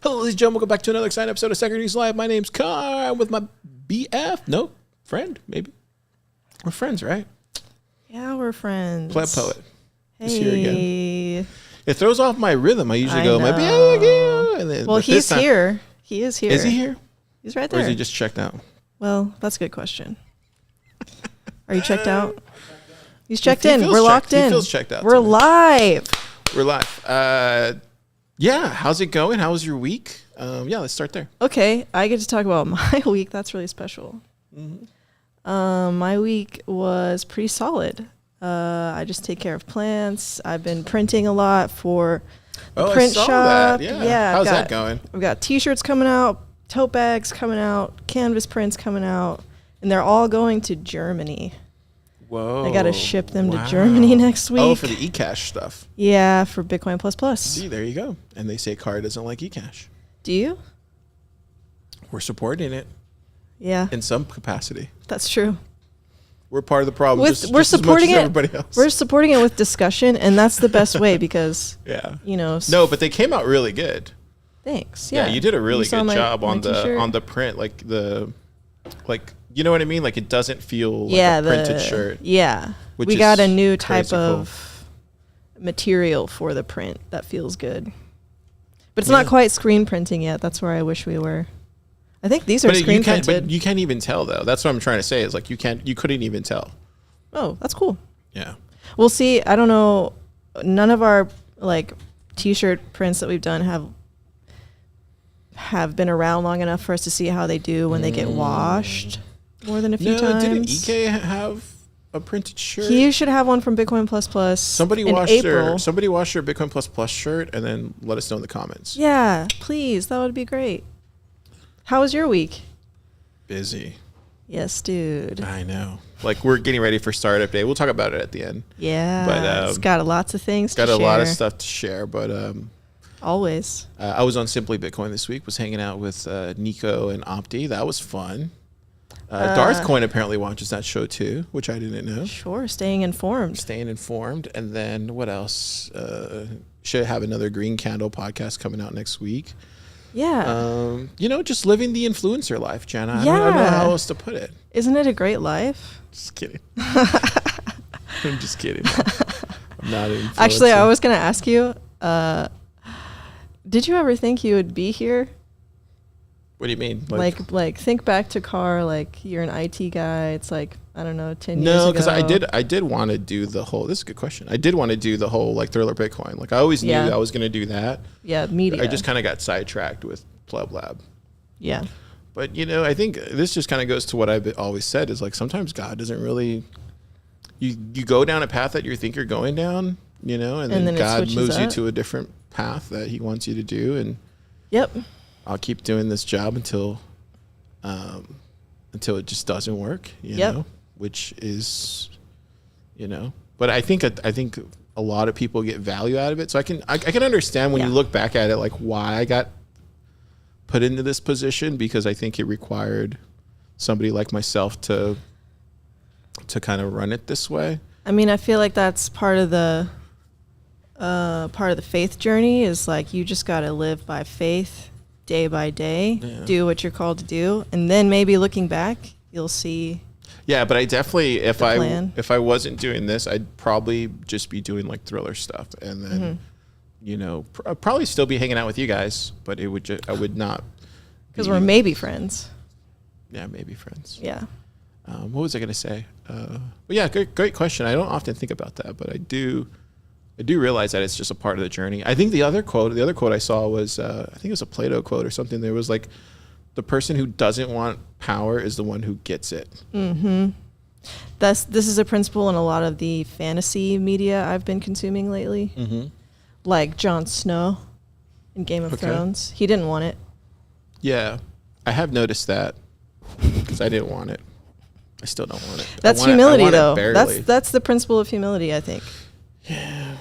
Hello, ladies and gentlemen. Welcome back to another exciting episode of Second News Live. My name's Car. I'm with my BF. No, friend, maybe. We're friends, right? Yeah, we're friends. PlebPoet. Hey. Is here again. It throws off my rhythm. I usually go, my know. BF. And then, Well, he's here. He is here. Is he here? He's right there. Or is he just checked out? Well, that's a good question. Are you checked out? He's checked in. We're locked in. He feels checked out. We're live. We're live. Yeah, how's it going? How was your week? Yeah, let's start there. Okay, I get to talk about my week. That's really special. Mm-hmm. My week was pretty solid. I just take care of plants. I've been printing a lot for the print I saw shop. That. Yeah. How's that going? We've got T-shirts coming out, tote bags coming out, canvas prints coming out, and they're all going to Germany. Whoa. I got to ship them to Germany next week. Oh, for the eCash stuff. Yeah, for Bitcoin plus. See, there you go. And they say Car doesn't like eCash. Do you? We're supporting it. Yeah. In some capacity. That's true. We're part of the problem. We're supporting it. Everybody else. We're supporting it with discussion, and that's the best way because, yeah. You know. No, but they came out really good. Thanks. Yeah, you did a really good job on t-shirt? the print, you know what I mean? Like it doesn't feel like a printed shirt. Yeah. We got a new type of material for the print that feels good. But it's not quite screen printing yet. That's where I wish we were. I think these are screen printed. But you can't even tell though. That's what I'm trying to say is like you couldn't even tell. Oh, that's cool. Yeah. We'll see. I don't know. None of our like t-shirt prints that we've done have been around long enough for us to see how they do when they get washed more than a few times. Didn't EK have a printed shirt? He should have one from Bitcoin Plus. Somebody washed their Bitcoin Plus shirt and then let us know in the comments. Yeah, please. That would be great. How was your week? Busy. Yes, dude. I know. Like we're getting ready for startup day. We'll talk about it at the end. Yeah. But it's got lots of things to share. Got a lot of stuff to share, but always. I was on Simply Bitcoin this week. Was hanging out with Nico and Opti. That was fun. Darth Coin apparently watches that show too, which I didn't know. Sure, staying informed. And then what else? Should have another Green Candle podcast coming out next week. Yeah. Just living the influencer life, Jenna. Yeah. I don't know how else to put it. Isn't it a great life? Just kidding. I'm just kidding. I'm not an influencer. Actually, I was going to ask you, did you ever think you would be here? What do you mean? Like think back to Car, like you're an IT guy. It's like, I don't know, 10 years ago. No, because I did want to do the whole, this is a good question. I did want to do the whole like Thriller Bitcoin. Like I always knew I was going to do that. Yeah, media. I just kind of got sidetracked with Pleb Lab. Yeah. But, I think this just kind of goes to what I've always said is like sometimes God doesn't really, you go down a path that you think you're going down, and then God moves you to a different path that he wants you to do. And yep. I'll keep doing this job until it just doesn't work, you know, which is, but I think a lot of people get value out of it. So I can understand when you look back at it, like why I got put into this position, because I think it required somebody like myself to kind of run it this way. I mean, I feel like that's part of the faith journey is like, you just got to live by faith. Day by day, do what you're called to do, and then maybe looking back, you'll see. Yeah, but I definitely, if I wasn't doing this, I'd probably just be doing like Thriller stuff, and then, I'd probably still be hanging out with you guys, but I would not. Because we're maybe friends. Yeah, maybe friends. Yeah. What was I gonna say? But yeah, great question. I don't often think about that, but I do realize that it's just a part of the journey. I think the other quote I saw was, I think it was a Plato quote or something. There was like, the person who doesn't want power is the one who gets it. Mm-hmm. This is a principle in a lot of the fantasy media I've been consuming lately. Mm-hmm. Like Jon Snow in Game of Thrones. He didn't want it. Yeah, I have noticed that because I didn't want it. I still don't want it. That's humility, though. That's the principle of humility, I think. Yeah.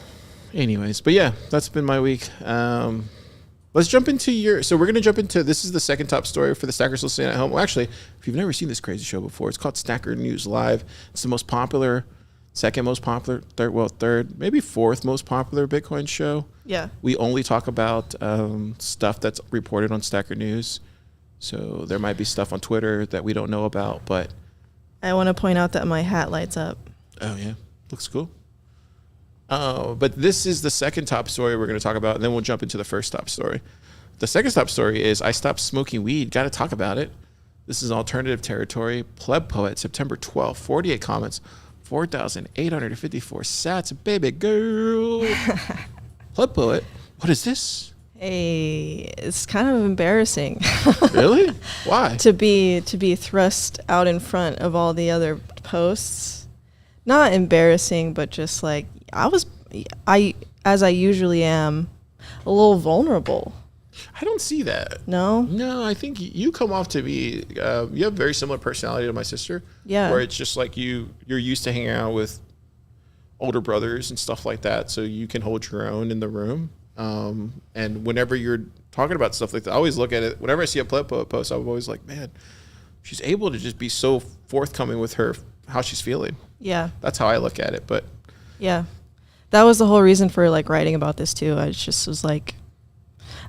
Anyways, but yeah, that's been my week. Let's jump into so we're going to jump into, this is the second top story for the stackers listening at home. Well, actually, if you've never seen this crazy show before, it's called Stacker News Live. It's the most popular second most popular, third, maybe fourth most popular Bitcoin show. Yeah. We only talk about stuff that's reported on Stacker News. So there might be stuff on Twitter that we don't know about, but I want to point out that my hat lights up. Oh, yeah. Looks cool. But this is the second top story we're going to talk about, and then we'll jump into the first top story. The second top story is I stopped smoking weed. Got to talk about it. This is alternative territory. PlebPoet, September 12th, 48 comments, 4,854 sats. Baby girl. PlebPoet, what is this? Hey, it's kind of embarrassing. Really? Why? to be thrust out in front of all the other posts. Not embarrassing, but just like as I usually am, a little vulnerable. I don't see that. No? No, I think you come off to be, you have very similar personality to my sister. Yeah. Where it's just like you're used to hanging out with older brothers and stuff like that, so you can hold your own in the room. And whenever you're talking about stuff like that, I always look at it. Whenever I see a PlebPoet post, I'm always like, man, she's able to just be so forthcoming with how she's feeling. Yeah. That's how I look at it. But yeah, that was the whole reason for like writing about this too. I just was like,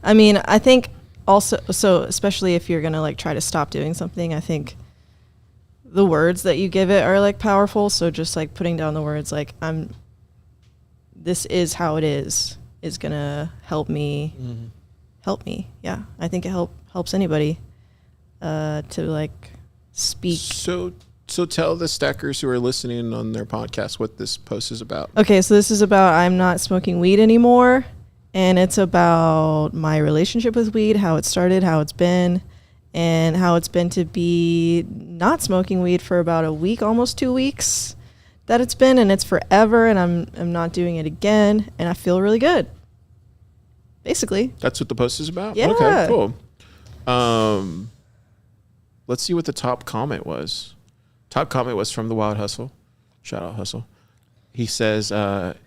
I mean, I think also, so especially if you're going to like try to stop doing something, I think the words that you give it are like powerful. So just like putting down the words, like this is how it is going to help me. Mm-hmm. Help me. Yeah. I think it helps anybody to like speak. So tell the stackers who are listening on their podcast what this post is about. Okay, so this is about I'm not smoking weed anymore, and it's about my relationship with weed, how it started, how it's been, and how it's been to be not smoking weed for about a week, almost 2 weeks that it's been, and it's forever, and I'm not doing it again, and I feel really good. Basically. That's what the post is about? Yeah. Okay, cool. Let's see what the top comment was. Top comment was from the Wild Hustle. Shout out Hustle. He says,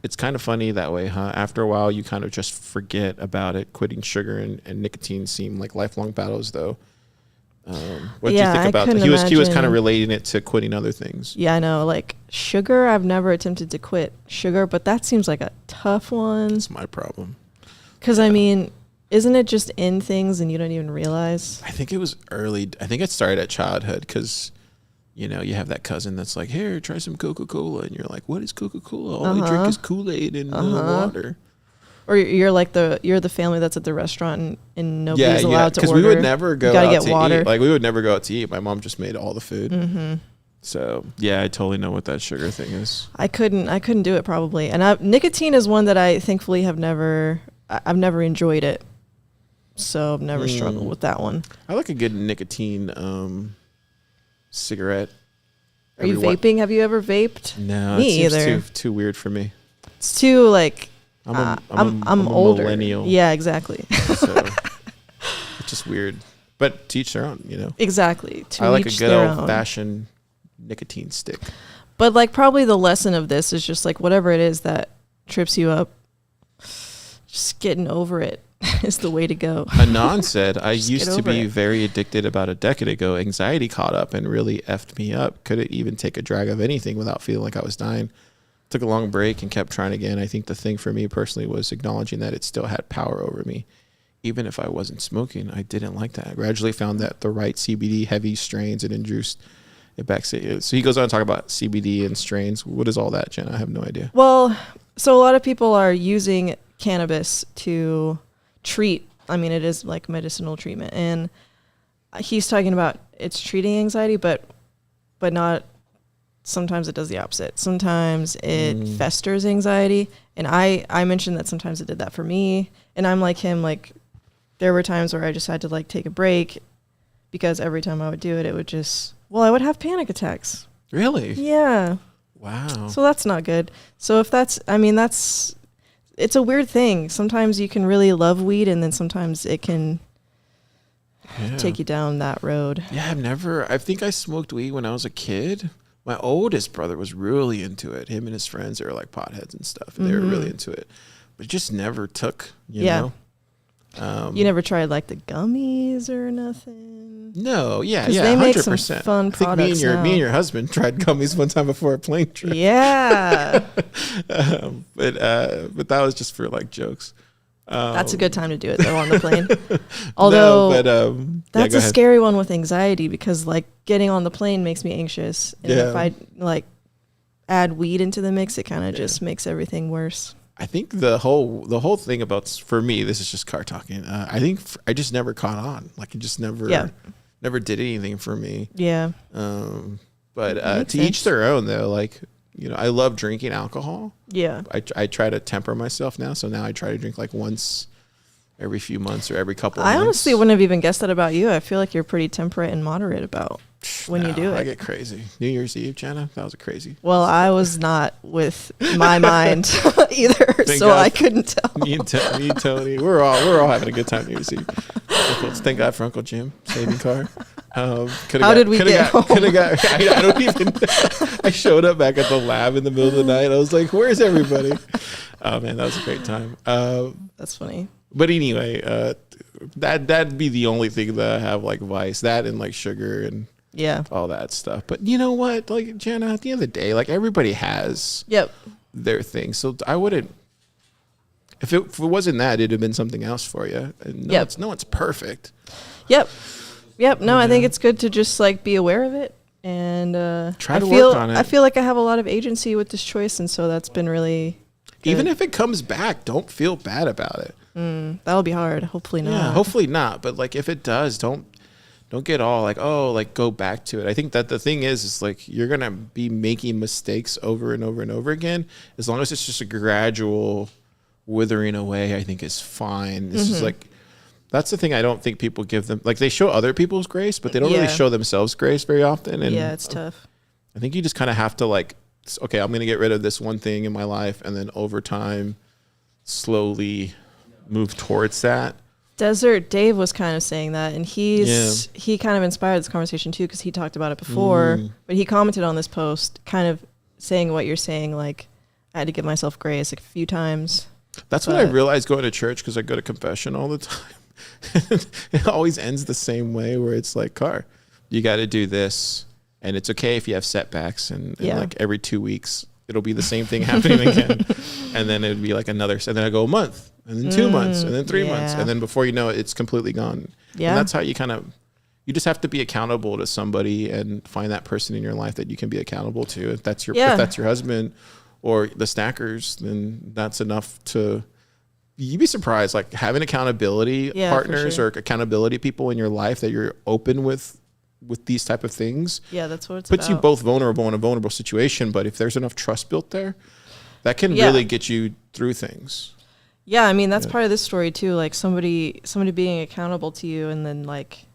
it's kind of funny that way, huh? After a while, you kind of just forget about it. Quitting sugar and nicotine seem like lifelong battles, though. What do you think about that? He was kind of relating it to quitting other things. Yeah, I know. Like sugar, I've never attempted to quit sugar, but that seems like a tough one. That's my problem. Because, I mean, isn't it just in things and you don't even realize? I think it was early. I think it started at childhood because, you know, you have that cousin that's like, here, try some Coca-Cola. And you're like, what is Coca-Cola? All I drink is Kool-Aid and water. Or you're like you're the family that's at the restaurant and nobody's allowed to order. Because we would never go out to water. eat. Like, we would never go out to eat. My mom just made all the food. Mm-hmm. So, yeah, I totally know what that sugar thing is. I couldn't do it probably. And nicotine is one that I thankfully I've never enjoyed it. So I've never struggled with that one. I like a good nicotine cigarette. Are you vaping? Have you ever vaped? No, me it seems either. Too weird for me. It's too like I'm older. Millennial. Yeah, exactly. So it's just weird. But to each their own, you know. Exactly. I like a good old fashioned nicotine stick. But like probably the lesson of this is just like whatever it is that trips you up, just getting over it is the way to go. Anon said, I used to be very addicted about a decade ago. Anxiety caught up and really effed me up. Couldn't even take a drag of anything without feeling like I was dying. Took a long break and kept trying again. I think the thing for me personally was acknowledging that it still had power over me. Even if I wasn't smoking, I didn't like that. I gradually found that the right CBD heavy strains and induced it back. So he goes on to talk about CBD and strains. What is all that, Jen? I have no idea. Well, so a lot of people are using cannabis to treat. I mean, it is like medicinal treatment. And he's talking about it's treating anxiety, but not. Sometimes it does the opposite. Sometimes it festers anxiety. And I mentioned that sometimes it did that for me. And I'm like him, like there were times where I just had to like take a break because every time I would do it, it would just, I would have panic attacks. Really? Yeah. Wow. So that's not good. So if it's a weird thing. Sometimes you can really love weed and then sometimes it can take you down that road. Yeah, I think I smoked weed when I was a kid. My oldest brother was really into it. Him and his friends, they were like potheads and stuff. And they were really into it. But it just never took, you know? You never tried like the gummies or nothing? No, yeah, they 100%. make some fun products me and your husband tried gummies one time before a plane trip. Yeah. But that was just for like jokes. That's a good time to do it though on the plane. Although that's a scary one with anxiety, because like getting on the plane makes me anxious. And if I like add weed into the mix, it kind of just makes everything worse. I think the whole thing about, for me, this is just car talking. I think I just never caught on. Like it just never did anything for me. Yeah. But to each their own though. Like, you know, I love drinking alcohol. Yeah. I try to temper myself now. So now I try to drink like once every few months or every couple of months. I honestly wouldn't have even guessed that about you. I feel like you're pretty temperate and moderate about when you do it. I get crazy. New Year's Eve, Jenna, that was crazy. Well, I was not with my mind either, so I couldn't tell. Me and Tony, we're all having a good time New Year's Eve. Thank God for Uncle Jim saving car. How did we get home? I don't even. I showed up back at the lab in the middle of the night. I was like, "Where's everybody?" Oh man, that was a great time. That's funny. But anyway, that'd be the only thing that I have like vice. That and like sugar and all that stuff. But you know what, like Jenna, at the end of the day, like everybody has their thing. So I wouldn't. If it wasn't that, it'd have been something else for you. And no, it's perfect. Yep. No, I think it's good to just like be aware of it and try to work on it. I feel like I have a lot of agency with this choice, and so that's been really good. Even if it comes back, don't feel bad about it. That'll be hard. Hopefully not. Yeah, hopefully not. But like if it does, don't get all like, oh, like go back to it. I think that the thing is like you're gonna be making mistakes over and over and over again. As long as it's just a gradual withering away, I think is fine. This is like. That's the thing I don't think people give them. Like, they show other people's grace, but they don't really show themselves grace very often. And it's tough. I think you just kind of have to, like, okay, I'm going to get rid of this one thing in my life, and then over time, slowly move towards that. Desert Dave was kind of saying that, and he kind of inspired this conversation, too, because he talked about it before. But he commented on this post, kind of saying what you're saying, like, I had to give myself grace like, a few times. That's what I realized going to church, because I go to confession all the time. It always ends the same way, where it's like, Car, you got to do this, and it's okay if you have setbacks, and like every 2 weeks it'll be the same thing happening again, and then it'd be like another, and then I go a month, and then 2 months, and then 3 months, and then before you know it, it's completely gone. And that's how you you just have to be accountable to somebody and find that person in your life that you can be accountable to. If that's your husband or the Stackers, then that's enough to. You'd be surprised, like having accountability partners or accountability people in your life that you're open with these type of things. Yeah, that's what it's puts about. You both vulnerable in a vulnerable situation. But if there's enough trust built there, that can really get you through things. Yeah, I mean that's part of this story too. Like somebody being accountable to you, and then like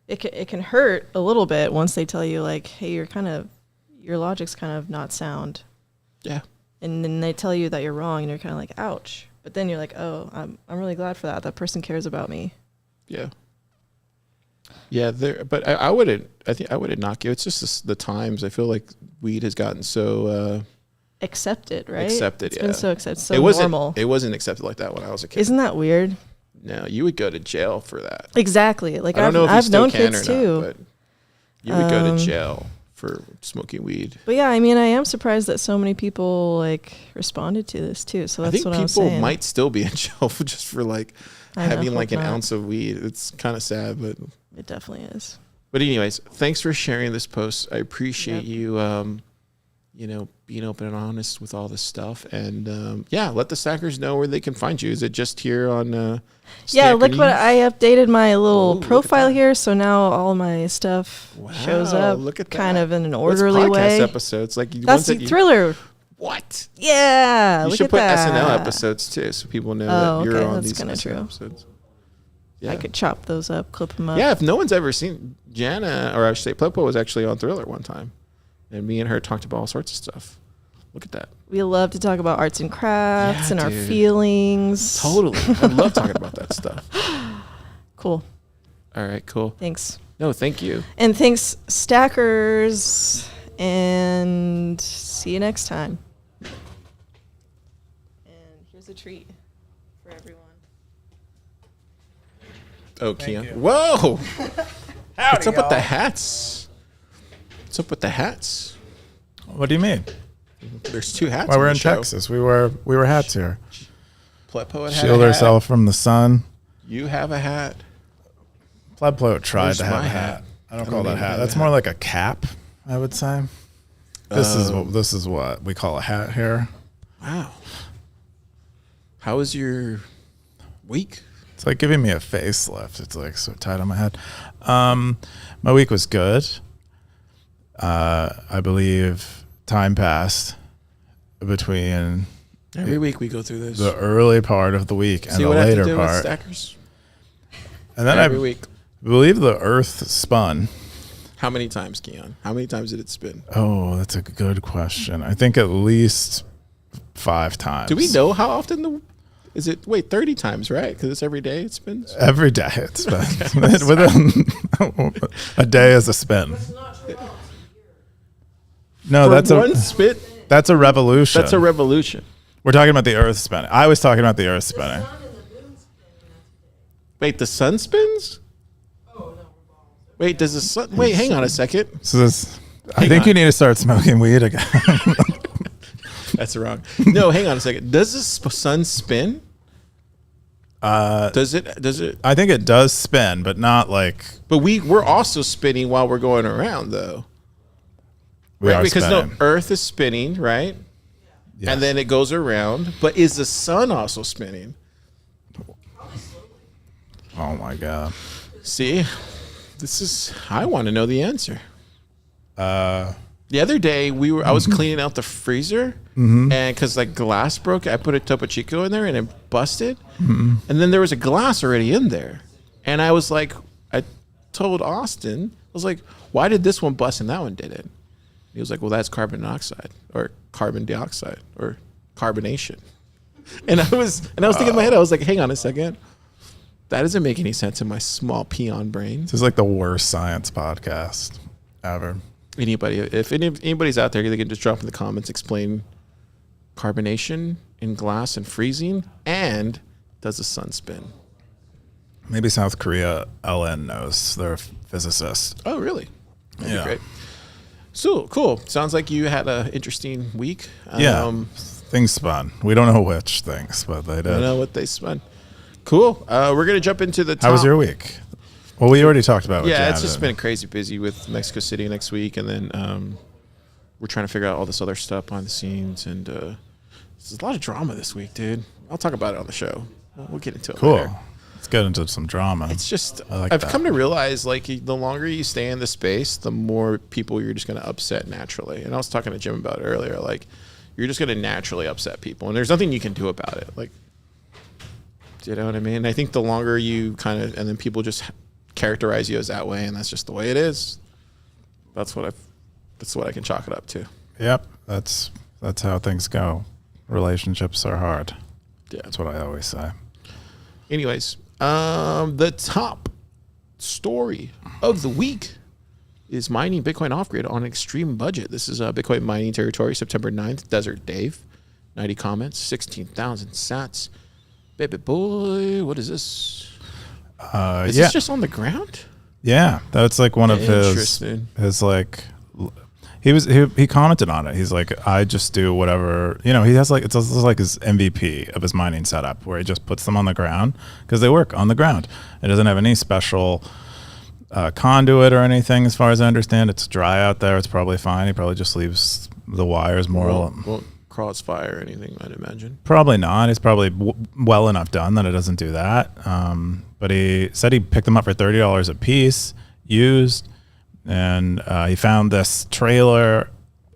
it can hurt a little bit once they tell you like, hey, your logic's kind of not sound. Yeah. And then they tell you that you're wrong, and you're kind of like, ouch. But then you're like, oh, I'm really glad for that. That person cares about me. Yeah. Yeah, but I wouldn't knock you. It's just the times. I feel like weed has gotten so accepted, right? Accepted, it's been so accepted, so normal. It wasn't accepted like that when I was a kid. Isn't that weird? No, you would go to jail for that. Exactly. Like I don't know if I've known kids too. But you would go to jail for smoking weed. But yeah, I mean, I am surprised that so many people like responded to this too. So that's what I was saying. I think people might still be in jail just for like having like an ounce of weed. It's kind of sad, but it definitely is. But anyways, thanks for sharing this post. I appreciate you, being open and honest with all this stuff. And let the Stackers know where they can find you. Is it just here on? Look what I updated my little profile here, so now all my stuff shows up. Look at that. Kind of in an orderly way. Podcast episodes like that's the Thriller. What? Yeah, you should put SNL episodes too, so people know that you're on these SNL episodes. Yeah. I could chop those up, clip them up. Yeah, if no one's ever seen Jana, or I should say PlebPoet was actually on Thriller one time, and me and her talked about all sorts of stuff. Look at that. We love to talk about arts and crafts and our feelings. Totally. I love talking about that stuff. Cool. All right, cool. Thanks. No, thank you. And thanks, Stackers, and see you next time. And here's a treat for everyone. Oh, Keyan. Whoa! What's up with the hats? What's up with the hats? What do you mean? There's 2 hats. Well, we're in Texas. We wear hats here. PlebPoet Shield ourselves from the sun. You have a hat. PlebPoet tried Where's to have my a hat. I don't call that a hat. have That's a more like a cap, I would say. This is what we call a hat here. Wow. How was your week? It's like giving me a facelift. It's like so tight on my head. My week was good. I believe time passed between Every week we go through this. the early part of the week and See the what I have to later do with part. stackers? And then Every I week. believe the Earth spun. How many times, Keyan? How many times did it spin? Oh, that's a good question. I think at least 5 times. Do we know how often is it? Wait, 30 times, right? Because it's every day it spins. Every day it spins. Within a day is a spin. No, For that's one a spin. that's a revolution. That's a revolution. We're talking about the Earth spinning. I was talking about the Earth spinning. Wait, the sun spins? Wait, does the sun? Wait, hang on a second. So this, I Hang think on. you need to start smoking weed again. That's wrong. No, hang on a second. Does the sun spin? Does it? Does it? I think it does spin, but not like But we're also spinning while we're going around, though. we are Because spinning. no, Earth is spinning, right? Yes. And then it goes around. But is the sun also spinning? Oh my god. See, I want to know the answer. The other day I was cleaning out the freezer, and because like glass broke, I put a Topo Chico in there and it busted, and then there was a glass already in there, and I was like, I told Austin, I was like, why did this one bust and that one didn't? He was like, well, that's carbon monoxide or carbon dioxide or carbonation, and I was thinking in my head, I was like, hang on a second. That doesn't make any sense in my small peon brain. This is like the worst science podcast ever. If anybody's out there, they can just drop in the comments, explain carbonation in glass and freezing, and does the sun spin? Maybe South Korea LN knows. They're a physicist. Oh, really? That'd be Yeah. great. So cool. Sounds like you had an interesting week. Yeah. Things spun. We don't know which things, but they I did. don't know what they spun. Cool. We're gonna jump into the top. How was your week? Well, we already talked about it. Yeah, it's just been crazy busy with Mexico City next week, and then we're trying to figure out all this other stuff behind the scenes, and there's a lot of drama this week, dude. I'll talk about it on the show. We'll get into it cool. later. Let's get into some drama. It's just like I've that. come to realize like the longer you stay in the space, the more people you're just going to upset naturally. And I was talking to Jim about it earlier. Like you're just going to naturally upset people, and there's nothing you can do about it. Like, do you know what I mean? I think the longer you kind of, and then people just characterize you as that way, and that's just the way it is. That's what I can chalk it up to. Yep, that's how things go. Relationships are hard. Yeah. That's what I always say. Anyways, the top story of the week is mining Bitcoin off-grid on an extreme budget. This is Bitcoin mining territory, September 9th, Desert Dave. 90 comments, 16,000 sats. Baby boy, what is this? Is this just on the ground? Yeah, that's like one of Interesting. his like. He commented on it. He's like, I just do whatever, he has like, it's also like his MVP of his mining setup where he just puts them on the ground because they work on the ground. It doesn't have any special conduit or anything as far as I understand. It's dry out there. It's probably fine. He probably just leaves the wires more. Won't crossfire or anything, I'd imagine. Probably not. He's probably well enough done that it doesn't do that. But he said he picked them up for $30 a piece, used. And he found this trailer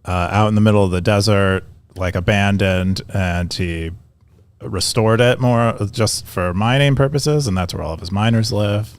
out in the middle of the desert, like abandoned, and he restored it more just for mining purposes, and that's where all of his miners live.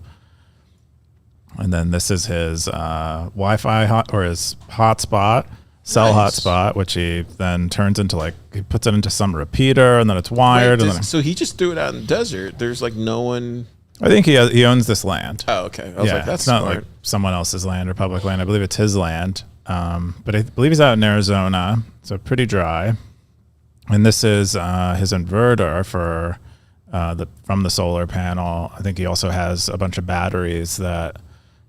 And then this is his Wi-Fi his hotspot, cell Nice. hotspot, which he then turns into he puts it into some repeater, and then it's wired. Wait, and then so he just threw it out in the desert. There's like no one. I think he owns this land. Oh, okay. I was like, that's it's not smart. like someone else's land or public land. I believe it's his land. But I believe he's out in Arizona, so pretty dry. And this is his inverter for from the solar panel. I think he also has a bunch of batteries that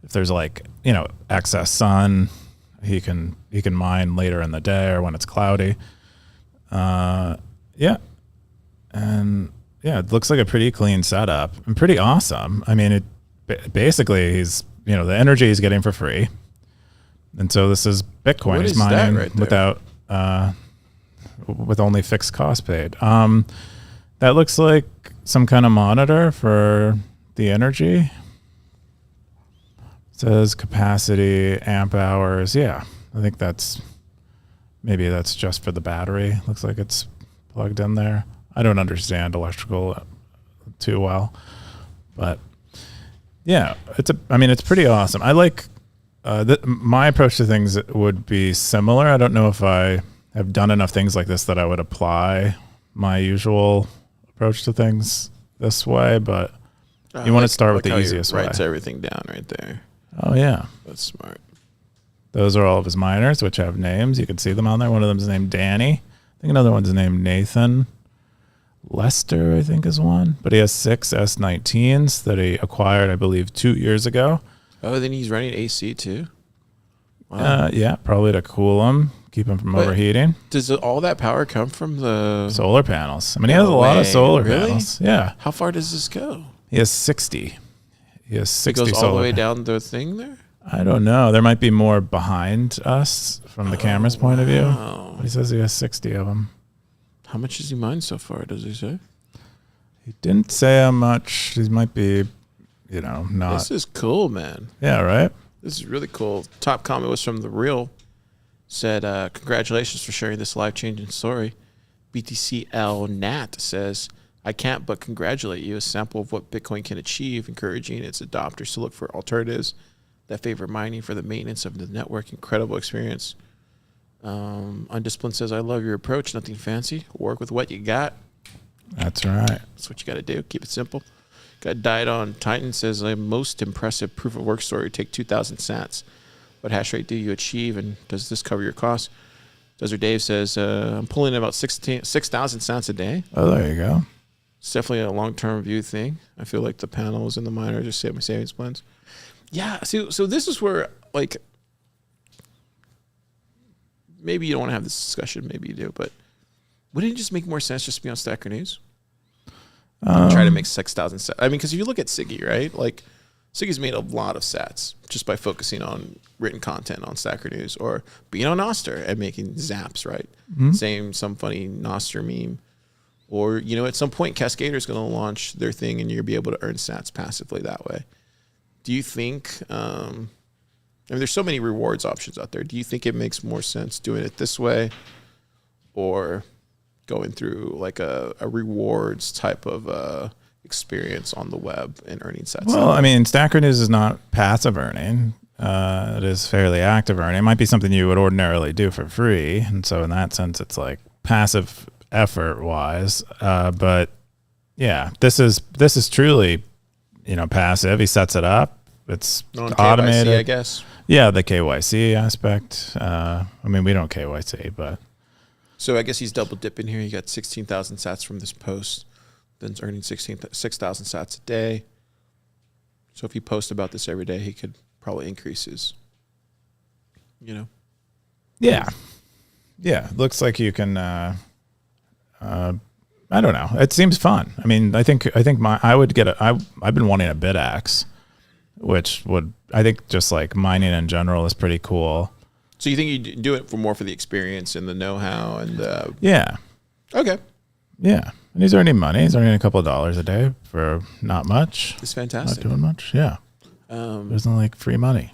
if there's like, excess sun, he can mine later in the day or when it's cloudy. Yeah. And yeah, it looks like a pretty clean setup and pretty awesome. I mean, basically he's, the energy he's getting for free. And so this is Bitcoin. He's mining without, with only fixed cost paid. That looks like some kind of monitor for the energy. It says capacity, amp hours. Yeah, I think maybe that's just for the battery. Looks like it's plugged in there. I don't understand electrical too well, but yeah, it's pretty awesome. I like my approach to things would be similar. I don't know if I have done enough things like this that I would apply my usual approach to things this way, but you want to start with the easiest way. Writes everything down right there. Oh yeah, that's smart. Those are all of his miners, which have names. You can see them on there. One of them is named Danny. I think another one's named Nathan. Lester, I think, is one. But he has 6 S19s that he acquired, I believe, 2 years ago. Oh, then he's running AC too? Wow. Yeah, probably to cool them, keep them from overheating. Does all that power come from the solar panels? I mean, he has a lot of solar panels. Yeah. How far does this go? He has 60. He has 60 It goes all the way down the thing there? I don't know. There might be more behind us from the camera's point of view. He says he has 60 of them. How much has he mined so far, does he say? He didn't say how much. He might be, not. This is cool, man. Yeah, right? This is really cool. Top comment was from The Real. Said, congratulations for sharing this life-changing story. BTCL Nat says, I can't but congratulate you. A sample of what Bitcoin can achieve, encouraging its adopters to look for alternatives that favor mining for the maintenance of the network. Incredible experience. Undisciplined says, I love your approach. Nothing fancy. Work with what you got. That's right. That's what you got to do. Keep it simple. Got Died on Titan says, a most impressive proof of work story. Take 2,000 sats. What hash rate do you achieve, and does this cover your costs? Desert Dave says, I'm pulling in about 6,000 sats a day. Oh, there you go. It's definitely a long-term view thing. I feel like the panels and the miners just save my savings plans. Yeah, so this is where, like, maybe you don't want to have this discussion, maybe you do, but wouldn't it just make more sense just to be on Stacker News? Try to make 6,000 sats. I mean, because if you look at Siggy, right? Like, Siggy's made a lot of sats just by focusing on written content on Stacker News or being on Noster and making zaps, right? Mm-hmm. Same, some funny Noster meme. Or, at some point, Cascader's going to launch their thing and you'll be able to earn sats passively that way. Do you think, there's so many rewards options out there. Do you think it makes more sense doing it this way or going through like a rewards type of experience on the web and earning sats? Well, I mean, Stacker News is not passive earning. It is fairly active earning. It might be something you would ordinarily do for free. And so in that sense, it's like passive effort wise. But yeah, this is truly, passive. He sets it up. It's automated. KYC, I guess. Yeah, the KYC aspect. I mean, we don't KYC, but. So I guess he's double dipping here. He got 16,000 sats from this post. Then he's earning 6,000 sats a day. So if he posts about this every day, he could probably increase his, Yeah. Yeah. Looks like you can, I don't know. It seems fun. I mean, I think I would get I've been wanting a BitX, which would, I think just like mining in general is pretty cool. So you think you do it for the experience and the know-how and yeah. Okay. Yeah. And he's earning money. He's earning a couple of dollars a day for not much. It's fantastic. Not doing much. Yeah. There's no like free money.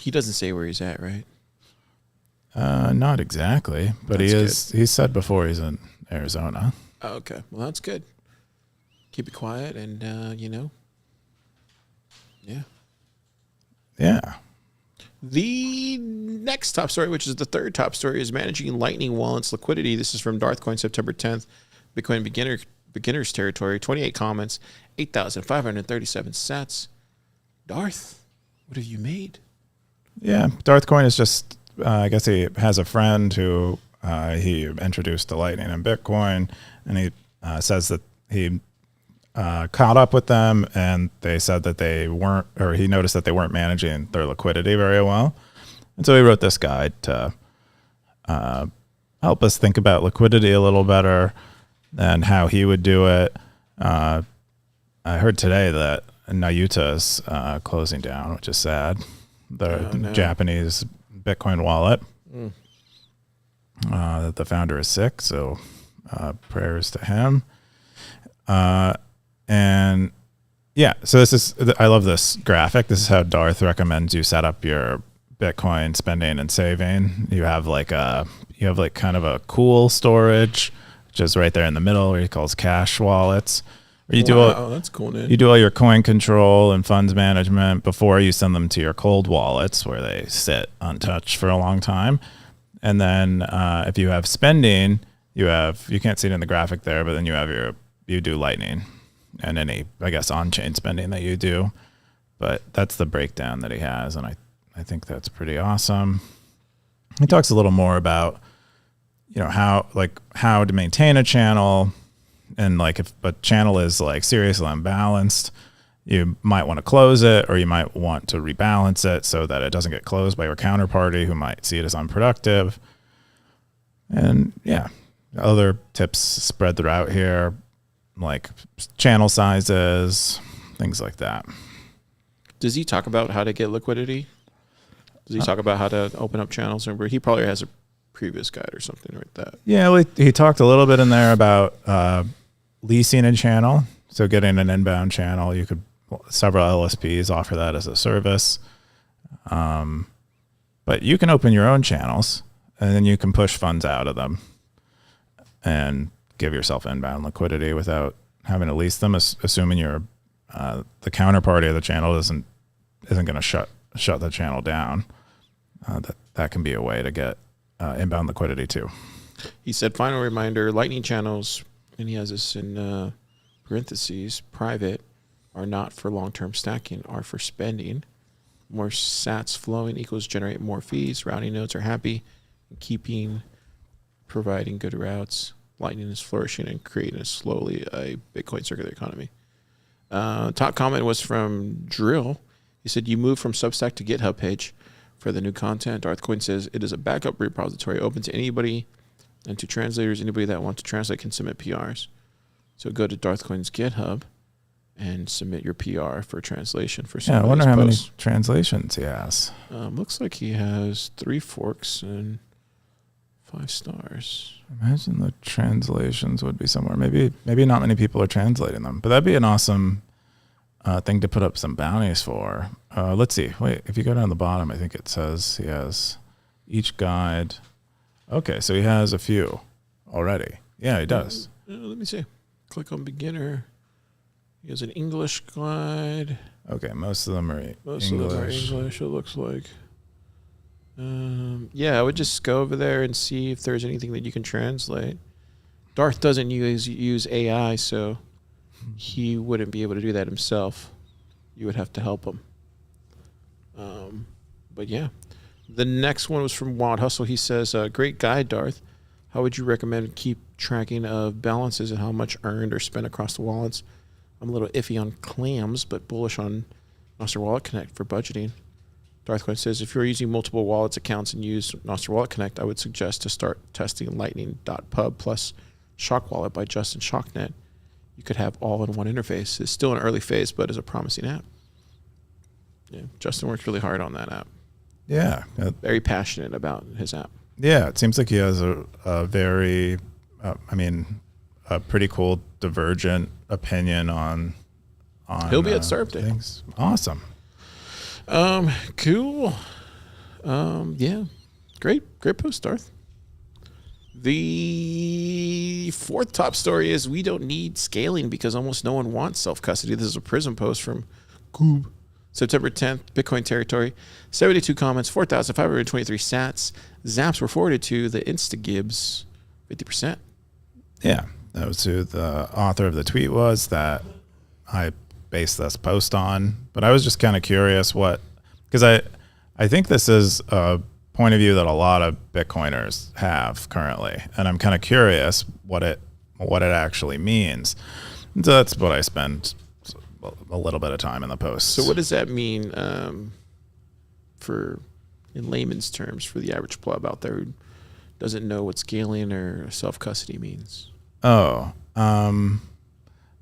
He doesn't say where he's at, right? Not exactly, but That's he's said before he's in Arizona. Oh, okay. Well, that's good. Keep it quiet and, yeah. Yeah. The next top story, which is the third top story, is managing Lightning Wallets liquidity. This is from Darthcoin, September 10th. Bitcoin beginners territory, 28 comments, 8,537 sats. Darth, what have you made? Yeah, Darthcoin is just, I guess he has a friend who he introduced to Lightning and Bitcoin, and he says that he caught up with them, and they said that he noticed that they weren't managing their liquidity very well. And so he wrote this guide to help us think about liquidity a little better and how he would do it. I heard today that Nayuta is closing down, which is sad. The Japanese Bitcoin wallet. That the founder is sick, so prayers to him. And yeah, so I love this graphic. This is how Darth recommends you set up your Bitcoin spending and saving. You have kind of a cool storage, which is right there in the middle, where he calls cash wallets. That's cool, dude. You do all your coin control and funds management before you send them to your cold wallets, where they sit untouched for a long time. And then if you have spending, you can't see it in the graphic there, but then you do Lightning and any, I guess, on-chain spending that you do. But that's the breakdown that he has, and I think that's pretty awesome. He talks a little more about, how to maintain a channel, and like if a channel is like seriously unbalanced, you might want to close it, or you might want to rebalance it so that it doesn't get closed by your counterparty who might see it as unproductive. And yeah, other tips spread throughout here, like channel sizes, things like that. Does he talk about how to get liquidity? Does he talk about how to open up channels? Or he probably has a previous guide or something like that. Yeah, he talked a little bit in there about leasing a channel. So getting an inbound channel, several LSPs offer that as a service. But you can open your own channels, and then you can push funds out of them and give yourself inbound liquidity without having to lease them, assuming the counterparty of the channel isn't going to shut the channel down. That can be a way to get inbound liquidity too. He said, final reminder, Lightning channels, and he has this in parentheses, private, are not for long-term stacking, are for spending. More sats flowing equals generate more fees. Routing nodes are happy and providing good routes. Lightning is flourishing and creating slowly a Bitcoin circular economy. Top comment was from Drill. He said, you move from Substack to GitHub page for the new content. Darthcoin says it is a backup repository open to anybody and to translators. Anybody that wants to translate can submit PRs. So go to Darthcoin's GitHub and submit your PR for translation for some. Yeah, I wonder how many translations he has. Looks like he has 3 forks and 5 stars. Imagine the translations would be somewhere. Maybe not many people are translating them, but that'd be an awesome thing to put up some bounties for. Let's see. Wait, if you go down the bottom, I think it says he has each guide. Okay, so he has a few already. Yeah, he does. Let me see. Click on beginner. He has an English guide. Okay, most of them are English. Most of them are English, it looks like. Yeah, I would just go over there and see if there's anything that you can translate. Darth doesn't use AI, so he wouldn't be able to do that himself. You would have to help him. But yeah. The next one was from Wild Hustle. He says, great guide, Darth. How would you recommend keep tracking of balances and how much earned or spent across the wallets? I'm a little iffy on clams, but bullish on Nostr Wallet Connect for budgeting. Darthcoin says, if you're using multiple wallets accounts and use Nostr Wallet Connect, I would suggest to start testing lightning.pub plus Shock Wallet by Justin Shocknet. You could have all in one interface. It's still an early phase, but is a promising app. Yeah, Justin worked really hard on that app. Yeah. Very passionate about his app. Yeah, it seems like he has a very, a pretty cool divergent opinion on He'll be at Startup Day. Things. Awesome. Cool. Yeah. Great post, Darth. The fourth top story is we don't need scaling because almost no one wants self-custody. This is a Prism post from Goob. September 10th, Bitcoin territory. 72 comments, 4,523 sats. Zaps were forwarded to the InstaGibs, 50%. Yeah, that was who the author of the tweet was that I based this post on. But I was just kind of curious because I think this is a point of view that a lot of Bitcoiners have currently. And I'm kind of curious what it actually means. So that's what I spend a little bit of time in the post. So what does that mean for, in layman's terms, for the average pleb out there who doesn't know what scaling or self-custody means? Oh,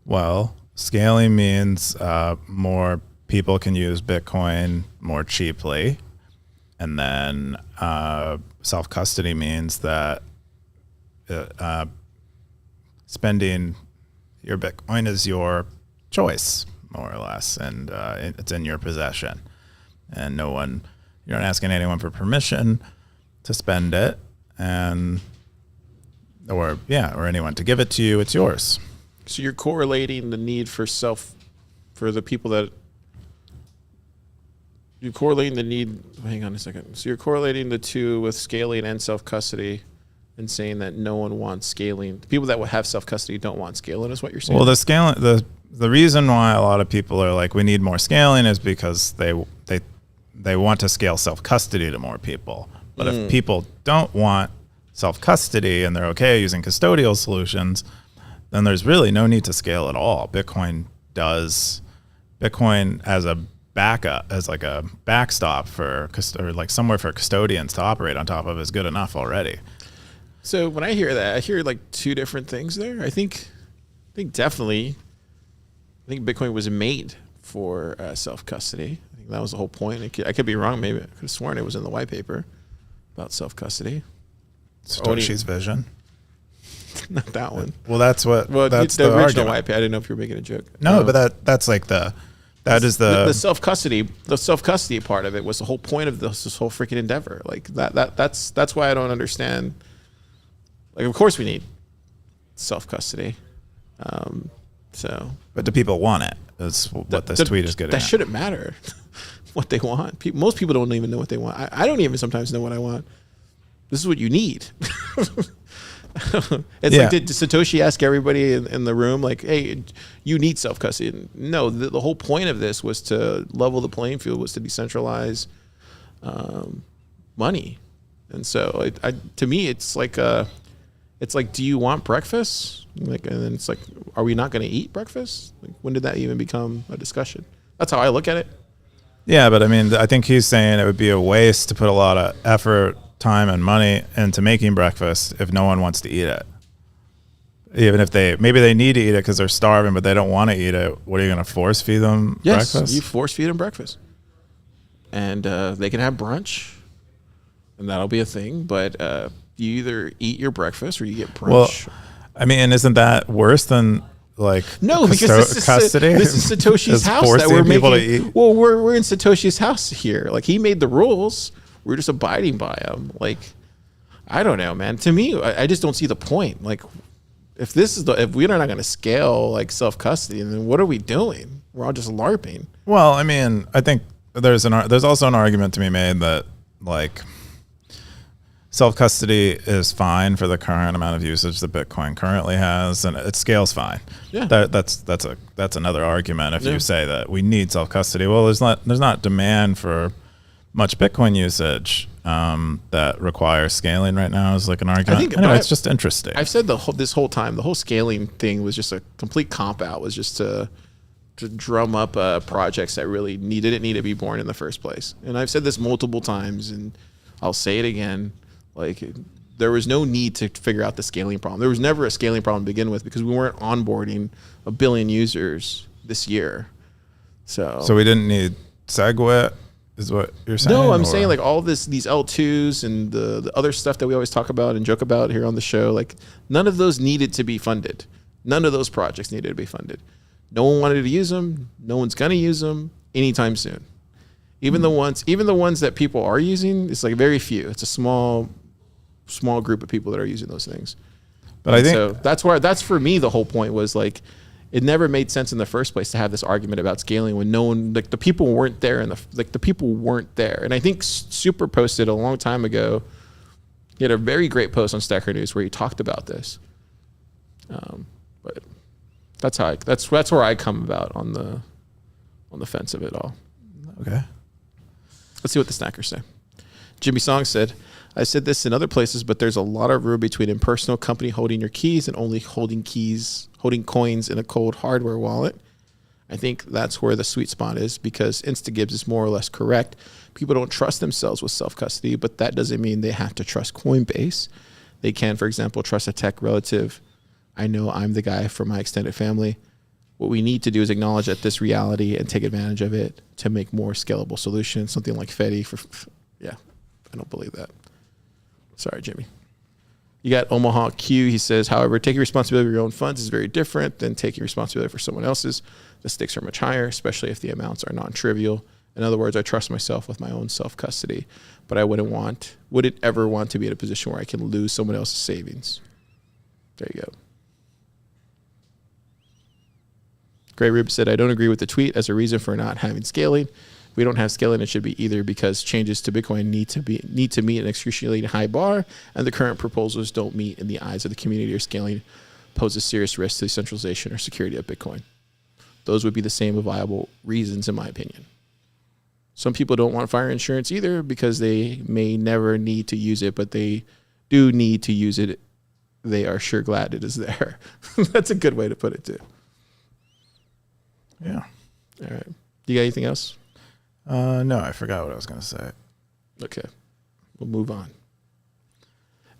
well, scaling means more people can use Bitcoin more cheaply. And then self-custody means that spending your Bitcoin is your choice, more or less, and it's in your possession. And you're not asking anyone for permission to spend it, or anyone to give it to you. It's yours. So you're correlating the need for the people that you're correlating the need. Hang on a second. So you're correlating the two with scaling and self-custody, and saying that no one wants scaling. The people that will have self-custody don't want scaling, is what you're saying. Well, the reason why a lot of people are like, we need more scaling, is because they want to scale self-custody to more people. But if people don't want self-custody and they're okay using custodial solutions, then there's really no need to scale at all. Bitcoin as a backup, as like a backstop or like somewhere for custodians to operate on top of, is good enough already. So when I hear that, I hear like two different things there. I think definitely, Bitcoin was made for self-custody. I think that was the whole point. I could be wrong. Maybe I could have sworn it was in the white paper about self-custody. Satoshi's vision. Not that one. Well, that's the original argument. white paper. I didn't know if you were making a joke. No, but that's like the self-custody. The self-custody part of it was the whole point of this whole freaking endeavor. Like that's why I don't understand. Like, of course we need self-custody. But do people want it? That's what this tweet is getting at. That shouldn't matter what they want. Most people don't even know what they want. I don't even sometimes know what I want. This is what you need. It's like, did Satoshi ask everybody in the room, like, hey, you need self-custody? No, the whole point of this was to level the playing field, was to decentralize money. And so to me, it's like, do you want breakfast? Like, and then it's like, are we not going to eat breakfast? Like, when did that even become a discussion? That's how I look at it. Yeah, but I mean, I think he's saying it would be a waste to put a lot of effort, time, and money into making breakfast if no one wants to eat it. Even if maybe they need to eat it because they're starving, but they don't want to eat it. What, are you going to force feed them breakfast? Yes, you force feed them breakfast. And they can have brunch, and that'll be a thing. But you either eat your breakfast or you get brunch. Well, I mean, isn't that worse than like because custody? This is Satoshi's house that we're people making. To eat? Well, we're in Satoshi's house here. Like, he made the rules. We're just abiding by them. Like, I don't know, man. To me, I just don't see the point. Like, if we're not going to scale like self-custody, then what are we doing? We're all just LARPing. Well, I mean, I think there's also an argument to be made that like self-custody is fine for the current amount of usage that Bitcoin currently has, and it scales fine. Yeah, that's another argument. If you say that we need self-custody, well, there's not demand for much Bitcoin usage that requires scaling right now, is like an argument. Anyway, it's just interesting. I've said this whole time, the whole scaling thing was just a complete comp out. Was just to drum up projects that really didn't need to be born in the first place. And I've said this multiple times, and I'll say it again. Like, there was no need to figure out the scaling problem. There was never a scaling problem to begin with, because we weren't onboarding 1 billion users this year. So we didn't need SegWit, is what you're saying? No, I'm saying like all these L2s and the other stuff that we always talk about and joke about here on the show, like none of those needed to be funded. None of those projects needed to be funded. No one wanted to use them. No one's going to use them anytime soon. Even the ones that people are using, it's like very few. It's a small group of people that are using those things. But I think so that's for me, the whole point was like, it never made sense in the first place to have this argument about scaling when no one, like the people weren't there, and the people weren't there. And I think Super posted a long time ago. He had a very great post on Stacker News where he talked about this. But that's where I come about on the fence of it all. Okay. Let's see what the snackers say. Jimmy Song said, I said this in other places, but there's a lot of room between impersonal company holding your keys and only holding coins in a cold hardware wallet. I think that's where the sweet spot is, because InstaGibbs is more or less correct. People don't trust themselves with self-custody, but that doesn't mean they have to trust Coinbase. They can, for example, trust a tech relative. I know I'm the guy for my extended family. What we need to do is acknowledge that this reality and take advantage of it to make more scalable solutions, something like Fetty. Yeah, I don't believe that. Sorry, Jimmy. You got Omaha Q. He says, however, taking responsibility for your own funds is very different than taking responsibility for someone else's. The stakes are much higher, especially if the amounts are non-trivial. In other words, I trust myself with my own self-custody, but I wouldn't ever want to be in a position where I can lose someone else's savings. There you go. Gray Rib said, I don't agree with the tweet as a reason for not having scaling. If we don't have scaling, it should be either because changes to Bitcoin need to meet an excruciatingly high bar, and the current proposals don't meet in the eyes of the community, or scaling poses serious risk to the centralization or security of Bitcoin. Those would be the same viable reasons, in my opinion. Some people don't want fire insurance either because they may never need to use it, but they do need to use it. They are sure glad it is there. That's a good way to put it, too. Yeah. All right. You got anything else? No, I forgot what I was going to say. Okay. We'll move on.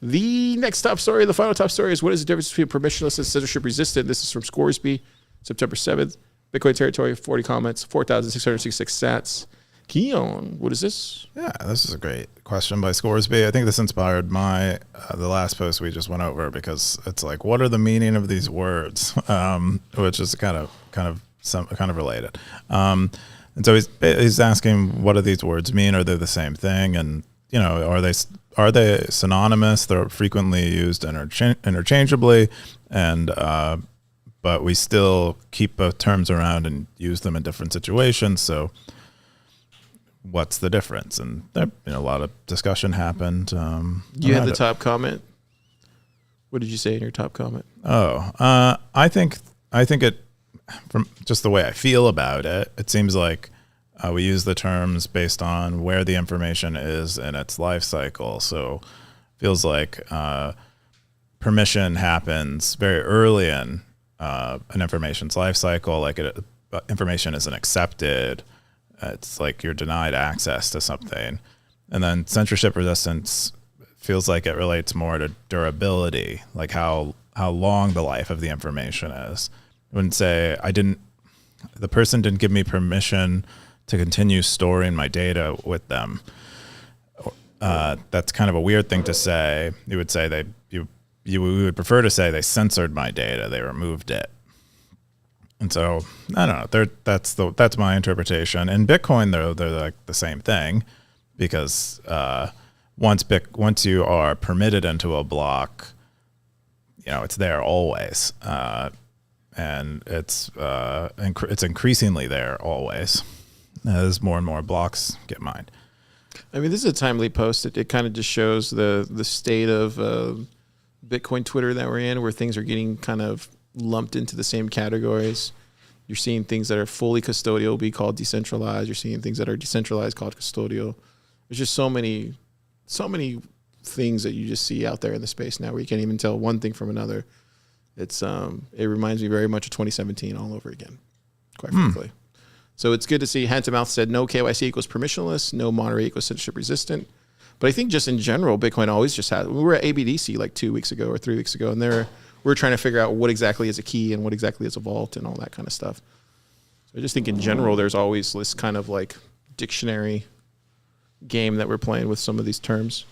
The next top story, the final top story, is what is the difference between permissionless and censorship resistant? This is from Scoresby, September 7th. Bitcoin territory, 40 comments, 4,666 sats. Keyan, what is this? Yeah, this is a great question by Scoresby. I think this inspired my the last post we just went over, because it's like, what are the meaning of these words? Which is kind of related. And so he's asking, what do these words mean? Are they the same thing? And are they synonymous? They're frequently used interchangeably, and but we still keep both terms around and use them in different situations. So what's the difference? And there, a lot of discussion happened. You have the top comment. What did you say in your top comment? I think it, from just the way I feel about it, it seems like we use the terms based on where the information is in its life cycle. So feels like permission happens very early in an information's life cycle, like information isn't accepted. It's like you're denied access to something. And then censorship resistance feels like it relates more to durability, like how long the life of the information is. I wouldn't say the person didn't give me permission to continue storing my data with them. That's kind of a weird thing to say. You would say you would prefer to say they censored my data, they removed it. And so I don't know. That's my interpretation. In Bitcoin, they're like the same thing, because once you are permitted into a block, it's there always, and it's increasingly there always as more and more blocks get mined. I mean, this is a timely post. It kind of just shows the state of Bitcoin Twitter that we're in, where things are getting kind of lumped into the same categories. You're seeing things that are fully custodial be called decentralized. You're seeing things that are decentralized called custodial. There's just so many things that you just see out there in the space now where you can't even tell one thing from another. It reminds me very much of 2017 all over again, quite frankly. So it's good to see. Hand to Mouth said no KYC equals permissionless, no moderate equals censorship resistant. But I think just in general, Bitcoin always just had. We were at ABDC like 2 weeks ago or 3 weeks ago, and we're trying to figure out what exactly is a key and what exactly is a vault and all that kind of stuff. So I just think in general, there's always this kind of like dictionary game that we're playing with some of these terms.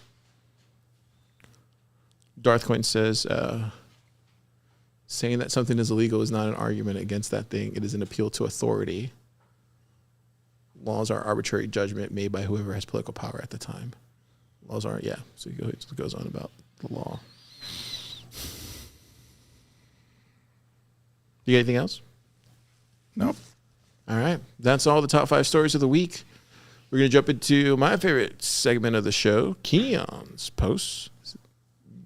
Darthcoin says, saying that something is illegal is not an argument against that thing. It is an appeal to authority. Laws are arbitrary judgment made by whoever has political power at the time. Laws aren't, yeah. So it goes on about the law. You got anything else? Nope. All right. That's all the top 5 stories of the week. We're going to jump into my favorite segment of the show, Keyan's posts.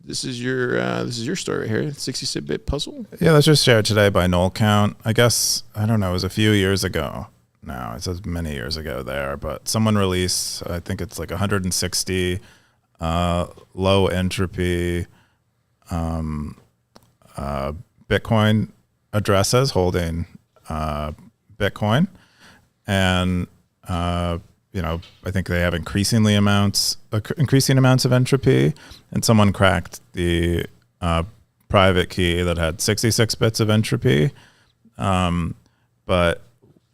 This is your story here, 66-bit puzzle. Yeah, let's just share it today by null count. I guess, I don't know, it was a few years ago. now. It says many years ago there, but someone released, I think it's like 160 low entropy Bitcoin addresses holding Bitcoin, and I think they have increasing amounts of entropy, and someone cracked the private key that had 66 bits of entropy, but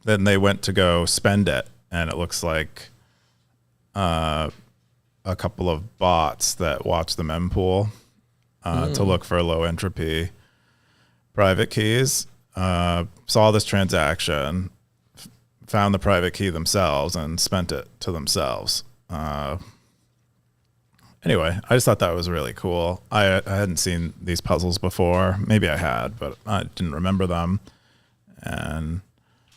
then they went to go spend it, and it looks like a couple of bots that watch the mempool to look for low entropy private keys saw this transaction, found the private key themselves, and spent it to themselves. Anyway, I just thought that was really cool. I hadn't seen these puzzles before. Maybe I had, but I didn't remember them. And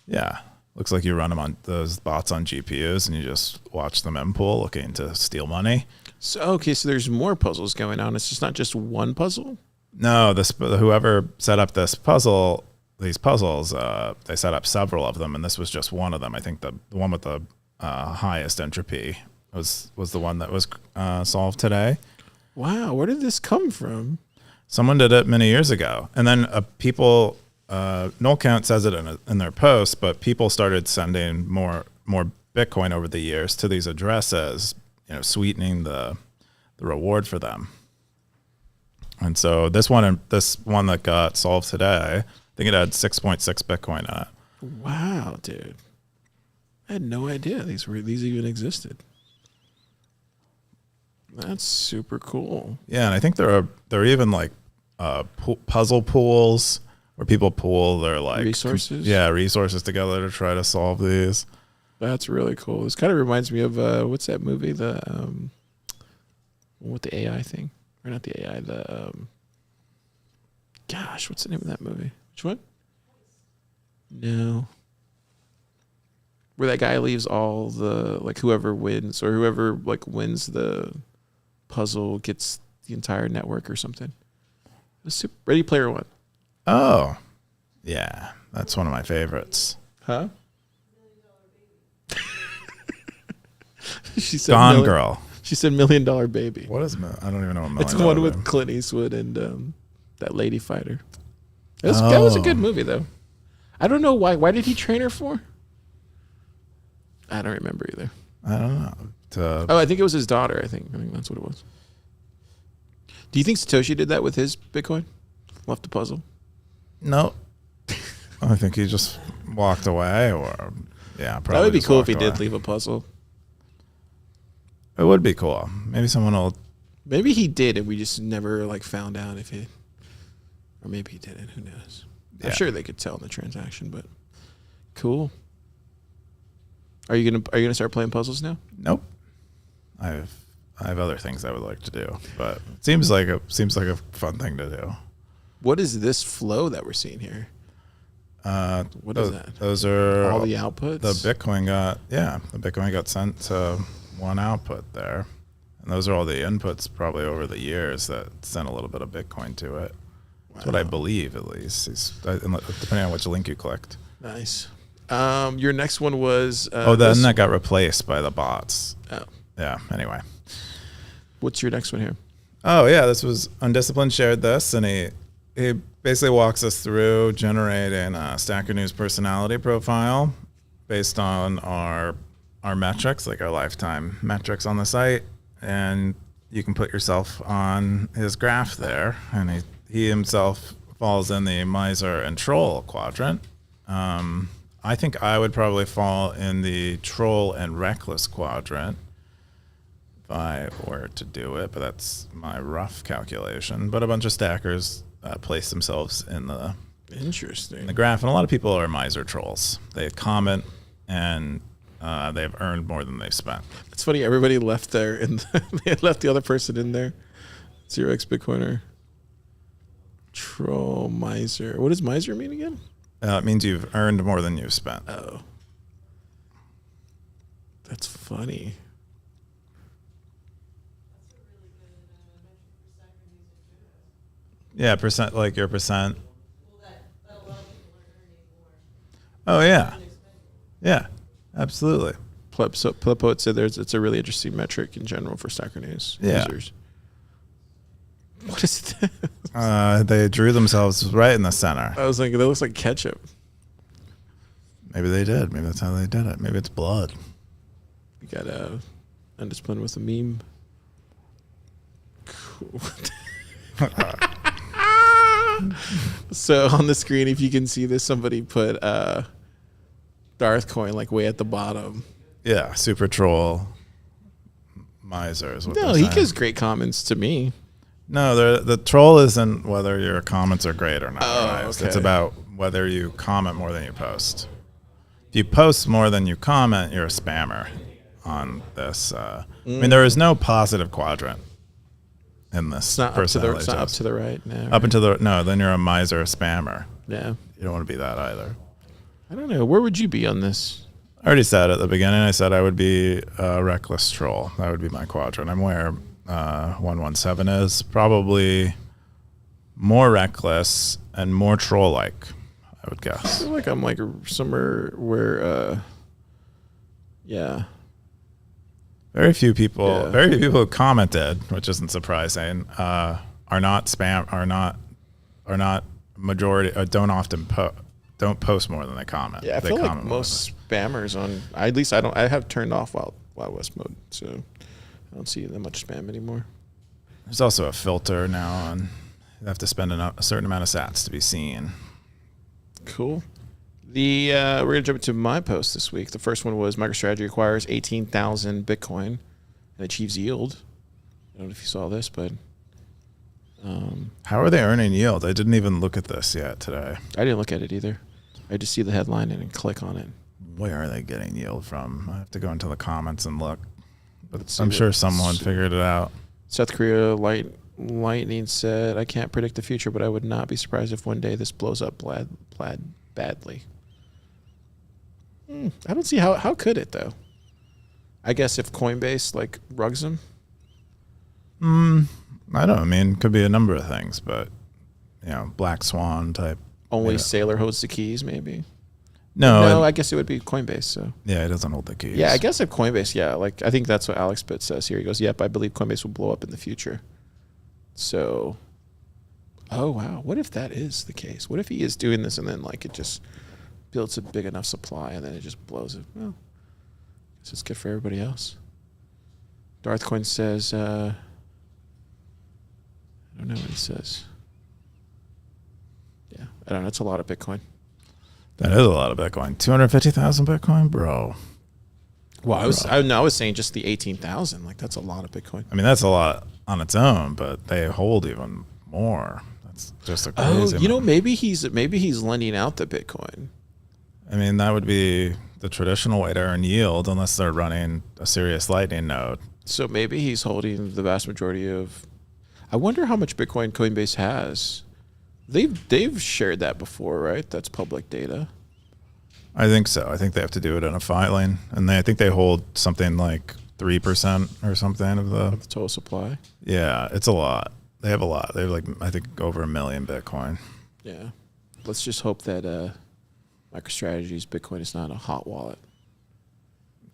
yeah, looks like you run them on those bots on GPUs, and you just watch the mempool looking to steal money. So there's more puzzles going on. It's just not just one puzzle. No, whoever set up these puzzles, they set up several of them, and this was just one of them. I think the one with the highest entropy was the one that was solved today. Wow, where did this come from? Someone did it many years ago, and then people. Null Count says it in their posts, but people started sending more Bitcoin over the years to these addresses, sweetening the reward for them. And so this one that got solved today, I think it had 6.6 Bitcoin in it. Wow, dude! I had no idea these even existed. That's super cool. Yeah, and I think there are even like puzzle pools where people pool their like resources. Resources together to try to solve these. That's really cool. This kind of reminds me of what's that movie? The with the AI thing, or not the AI? The gosh, what's the name of that movie? Which one? No. Where that guy leaves all the whoever wins or whoever wins the puzzle gets the entire network or something. Ready Player One. Oh, yeah, that's one of my favorites. Huh? She said Gone Girl. She said $1 Million Baby. What is? I don't even know what $1 Million. It's the one with Clint Eastwood and that lady fighter. That was a good movie though. I don't know why. Why did he train her for? I don't remember either. I don't know. I think it was his daughter. I think that's what it was. Do you think Satoshi did that with his Bitcoin? Left the puzzle? No. I think he just walked away, or probably. That would be cool if he did leave a puzzle. It would be cool. Maybe someone will. Maybe he did, and we just never found out if he, or maybe he didn't. Who knows? Yeah. I'm sure they could tell in the transaction, but cool. Are you gonna start playing puzzles now? Nope. I have other things I would like to do, but it seems like a fun thing to do. What is this flow that we're seeing here? What is that? Those are all the outputs. The Bitcoin got sent to one output there, and those are all the inputs probably over the years that sent a little bit of Bitcoin to it. Wow. That's what I believe, at least, depending on which link you clicked. Nice. Your next one was then that got replaced by the bots. Oh, yeah. Anyway, what's your next one here? Oh yeah, this was Undisciplined shared this, and he basically walks us through generating a Stacker News personality profile based on our metrics, like our lifetime metrics on the site, and you can put yourself on his graph there, and he himself falls in the miser and troll quadrant. I think I would probably fall in the troll and reckless quadrant if I were to do it, but that's my rough calculation. But a bunch of stackers place themselves in the graph, and a lot of people are miser trolls. They comment, and they've earned more than they've spent. It's funny. Everybody left there, and they left the other person in there. 0x Bitcoiner. Troll, miser. What does miser mean again? It means you've earned more than you've spent. Oh. That's funny. Yeah, percent, like your percent. Oh, yeah. Yeah, absolutely. PlebPoet said it's a really interesting metric in general for Stacker News users. What is that? They drew themselves right in the center. I was like, that looks like ketchup. Maybe they did. Maybe that's how they did it. Maybe it's blood. You got undisciplined with a meme. Cool. So on the screen, if you can see this, somebody put Darth Coin like way at the bottom. Yeah, super troll miser is what No, he gives great comments to me. No, the troll isn't whether your comments are great or not. Right? Okay. It's about whether you comment more than you post. If you post more than you comment, you're a spammer on this. I mean, there is no positive quadrant in this. It's not up to the right. No, up into the no, then you're a miser, a spammer. Yeah, you don't want to be that either. I don't know. Where would you be on this? I already said at the beginning. I said I would be a reckless troll. That would be my quadrant. I'm where 117 is, probably more reckless and more troll-like, I would guess. I feel like I'm like somewhere where, Very few people who commented, which isn't surprising, are not majority, don't post more than they comment. Yeah, I feel like most spammers I have turned off Wild West mode, so I don't see that much spam anymore. There's also a filter now, and you have to spend a certain amount of sats to be seen. Cool. We're gonna jump into my post this week. The first one was MicroStrategy acquires 18,000 Bitcoin and achieves yield. I don't know if you saw this, but how are they earning yield? I didn't even look at this yet today. I didn't look at it either. I just see the headline and then click on it. Where are they getting yield from? I have to go into the comments and look. But I'm sure someone figured it out. South Korea Lightning said, "I can't predict the future, but I would not be surprised if one day this blows up badly." I don't see how could it though. I guess if Coinbase like rugs them. I don't know. I mean, could be a number of things, but black swan type. Only Sailor holds the keys, maybe. No, I guess it would be Coinbase. So yeah, it doesn't hold the keys. Yeah, I guess if Coinbase, like I think that's what Alex Pitt says here. He goes, "Yep, I believe Coinbase will blow up in the future." So, oh wow, what if that is the case? What if he is doing this and then like it just builds a big enough supply and then it just blows it? Well, I guess it's good for everybody else. Darth Coin says, I don't know what he says. Yeah, I don't know. It's a lot of Bitcoin. That is a lot of Bitcoin. 250,000 Bitcoin, bro. Well, I was saying just the 18,000. Like that's a lot of Bitcoin. I mean, that's a lot on its own, but they hold even more. That's just a crazy. Maybe he's lending out the Bitcoin. I mean, that would be the traditional way to earn yield, unless they're running a serious Lightning node. So maybe he's holding the vast majority of. I wonder how much Bitcoin Coinbase has. They've shared that before, right? That's public data. I think so. I think they have to do it in a filing, and I think they hold something like 3% or something of the total supply. Yeah, it's a lot. They have a lot. They have like I think over 1 million Bitcoin. Yeah, let's just hope that MicroStrategy's Bitcoin is not a hot wallet.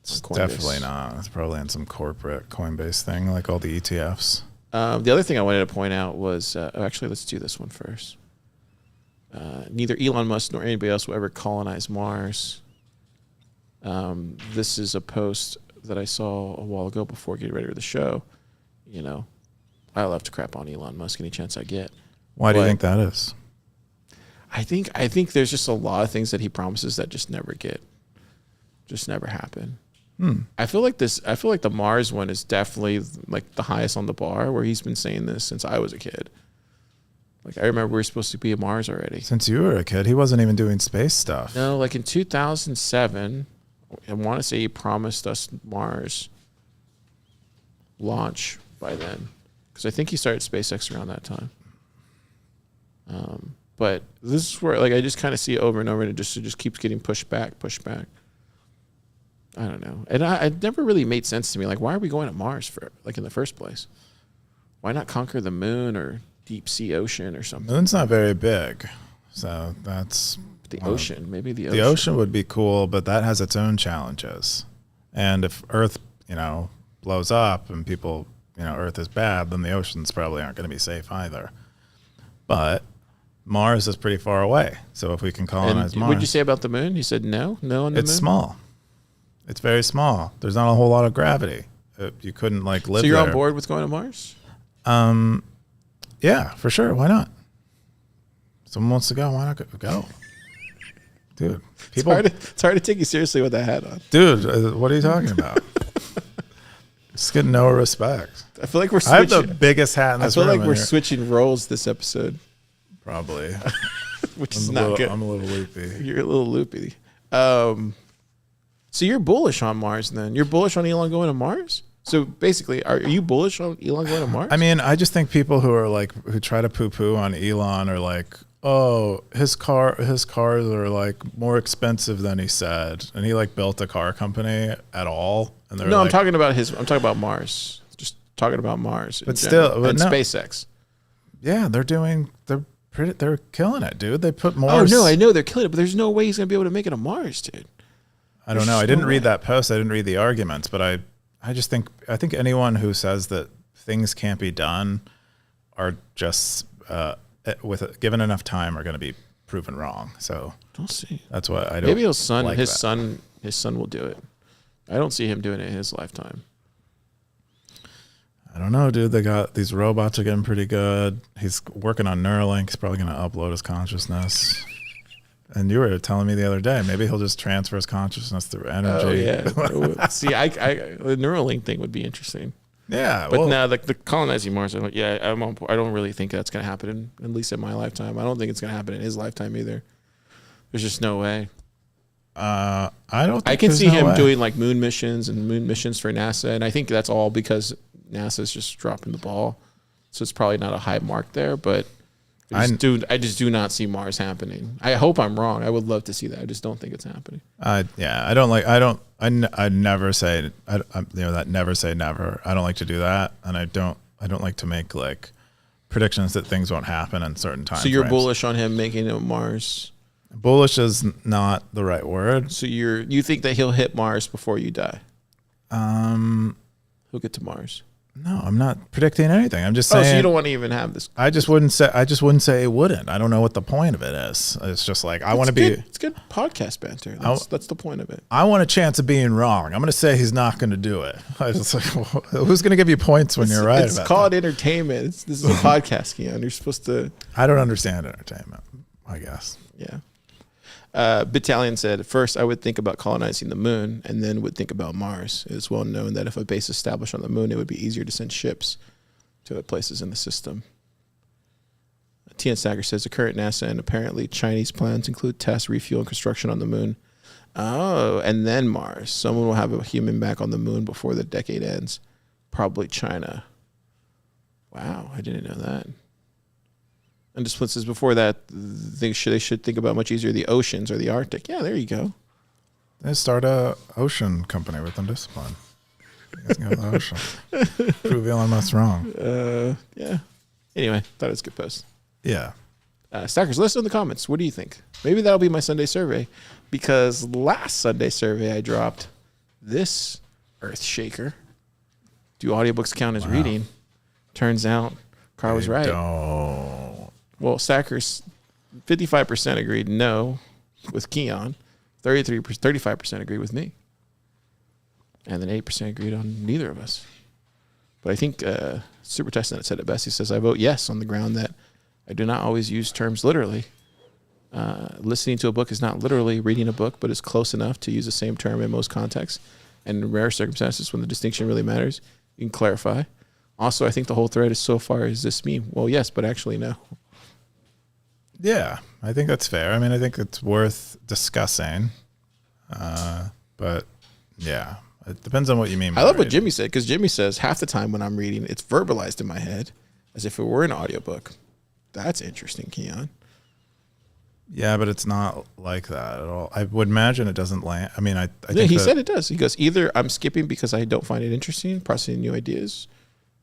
It's definitely not. It's probably in some corporate Coinbase thing, like all the ETFs. The other thing I wanted to point out was actually let's do this one first. Neither Elon Musk nor anybody else will ever colonize Mars. This is a post that I saw a while ago before getting ready for the show. I love to crap on Elon Musk any chance I get. Why do you think that is? I think there's just a lot of things that he promises that just never happen. I feel like the Mars one is definitely like the highest on the bar, where he's been saying this since I was a kid. Like I remember we were supposed to be at Mars already. Since you were a kid, he wasn't even doing space stuff. No, like in 2007, I want to say he promised us Mars launch by then, because I think he started SpaceX around that time. But this is where like I just kind of see it over and over, and it just keeps getting pushed back. I don't know, and it never really made sense to me. Like, why are we going to Mars for like in the first place? Why not conquer the moon or deep sea ocean or something? Moon's not very big, so that's The ocean, maybe the ocean. The ocean would be cool, but that has its own challenges. And if Earth, blows up and people, Earth is bad, then the oceans probably aren't going to be safe either. But Mars is pretty far away. So if we can colonize Mars. What did you say about the moon? You said no on the moon? It's small. It's very small. There's not a whole lot of gravity. You couldn't live there. So you're on board with going to Mars? Yeah, for sure. Why not? Someone wants to go. Why not go? Dude, people. It's hard to take you seriously with that hat on. Dude, what are you talking about? Just getting no respect. I feel like we're switching. I have the biggest hat in this room. I feel like we're switching roles this episode. Probably. Which is not good. I'm a little loopy. You're a little loopy. So you're bullish on Mars then? You're bullish on Elon going to Mars? So basically, are you bullish on Elon going to Mars? I mean, I just think people who try to poo-poo on Elon are like, oh, his cars are more expensive than he said, and he built a car company at all. And no, I'm talking about Mars. Just talking about Mars. But still, and SpaceX. Yeah, they're killing it, dude. They put more. Oh no, I know they're killing it, but there's no way he's gonna be able to make it to Mars, dude. I don't know. I didn't read that post. I didn't read the arguments, but I just think anyone who says that things can't be done are just given enough time are going to be proven wrong. So we'll see. That's why I don't. Maybe his son will do it. I don't see him doing it in his lifetime. I don't know, dude. They got these robots are getting pretty good. He's working on Neuralink. He's probably going to upload his consciousness. And you were telling me the other day, maybe he'll just transfer his consciousness through energy. Oh, yeah. See, the Neuralink thing would be interesting. Yeah. But now the colonizing Mars, I'm on board. I don't really think that's going to happen, at least in my lifetime. I don't think it's going to happen in his lifetime either. There's just no way. I don't think I can see him doing moon missions and moon missions for NASA. And I think that's all because NASA's just dropping the ball. So it's probably not a high mark there, but I just do not see Mars happening. I hope I'm wrong. I would love to see that. I just don't think it's happening. I never say, that never say never. I don't like to do that. And I don't like to make predictions that things won't happen in certain times. So you're bullish on him making it Mars? Bullish is not the right word. So you think that he'll hit Mars before you die? He'll get to Mars. No, I'm not predicting anything. I'm just saying. Oh, so you don't want to even have this? I just wouldn't say it wouldn't. I don't know what the point of it is. It's just I want to be. It's good podcast banter. That's the point of it. I want a chance of being wrong. I'm going to say he's not going to do it. I just who's going to give you points when you're right? It's called entertainment. This is a podcast, Keyan. You're supposed to. I don't understand entertainment, I guess. Yeah. Battalion said, first I would think about colonizing the moon and then would think about Mars. It is well known that if a base established on the moon, it would be easier to send ships to other places in the system. TN Stacker says the current NASA and apparently Chinese plans include tests, refuel, and construction on the moon. Oh, and then Mars. Someone will have a human back on the moon before the decade ends. Probably China. Wow, I didn't know that. And Discipline says before that, they should think about much easier the oceans or the Arctic. Yeah, there you go. They start a ocean company with Undisciplined. You guys can go to the ocean. Prove Elon Musk's wrong. Yeah. Anyway, thought it was a good post. Yeah. Stackers, let us know in the comments. What do you think? Maybe that'll be my Sunday survey, because last Sunday survey I dropped this earth shaker. Do audiobooks count as reading? Turns out Car was right. Don't. Well, Stackers, 55% agreed no with Keyan. 35% agreed with me. And then 8% agreed on neither of us. But I think Super Testnet said it best. He says, I vote yes on the ground that I do not always use terms literally. Listening to a book is not literally reading a book, but is close enough to use the same term in most contexts. And in rare circumstances when the distinction really matters, you can clarify. Also, I think the whole thread is so far, is this me? Well, yes, but actually no. Yeah, I think that's fair. I mean, I think it's worth discussing. But yeah, it depends on what you mean by I love reading. what Jimmy said, because Jimmy says half the time when I'm reading, it's verbalized in my head as if it were an audiobook. That's interesting, Keyan. Yeah, but it's not like that at all. I would imagine it doesn't land. I mean, I think he said it does. He goes, either I'm skipping because I don't find it interesting, processing new ideas,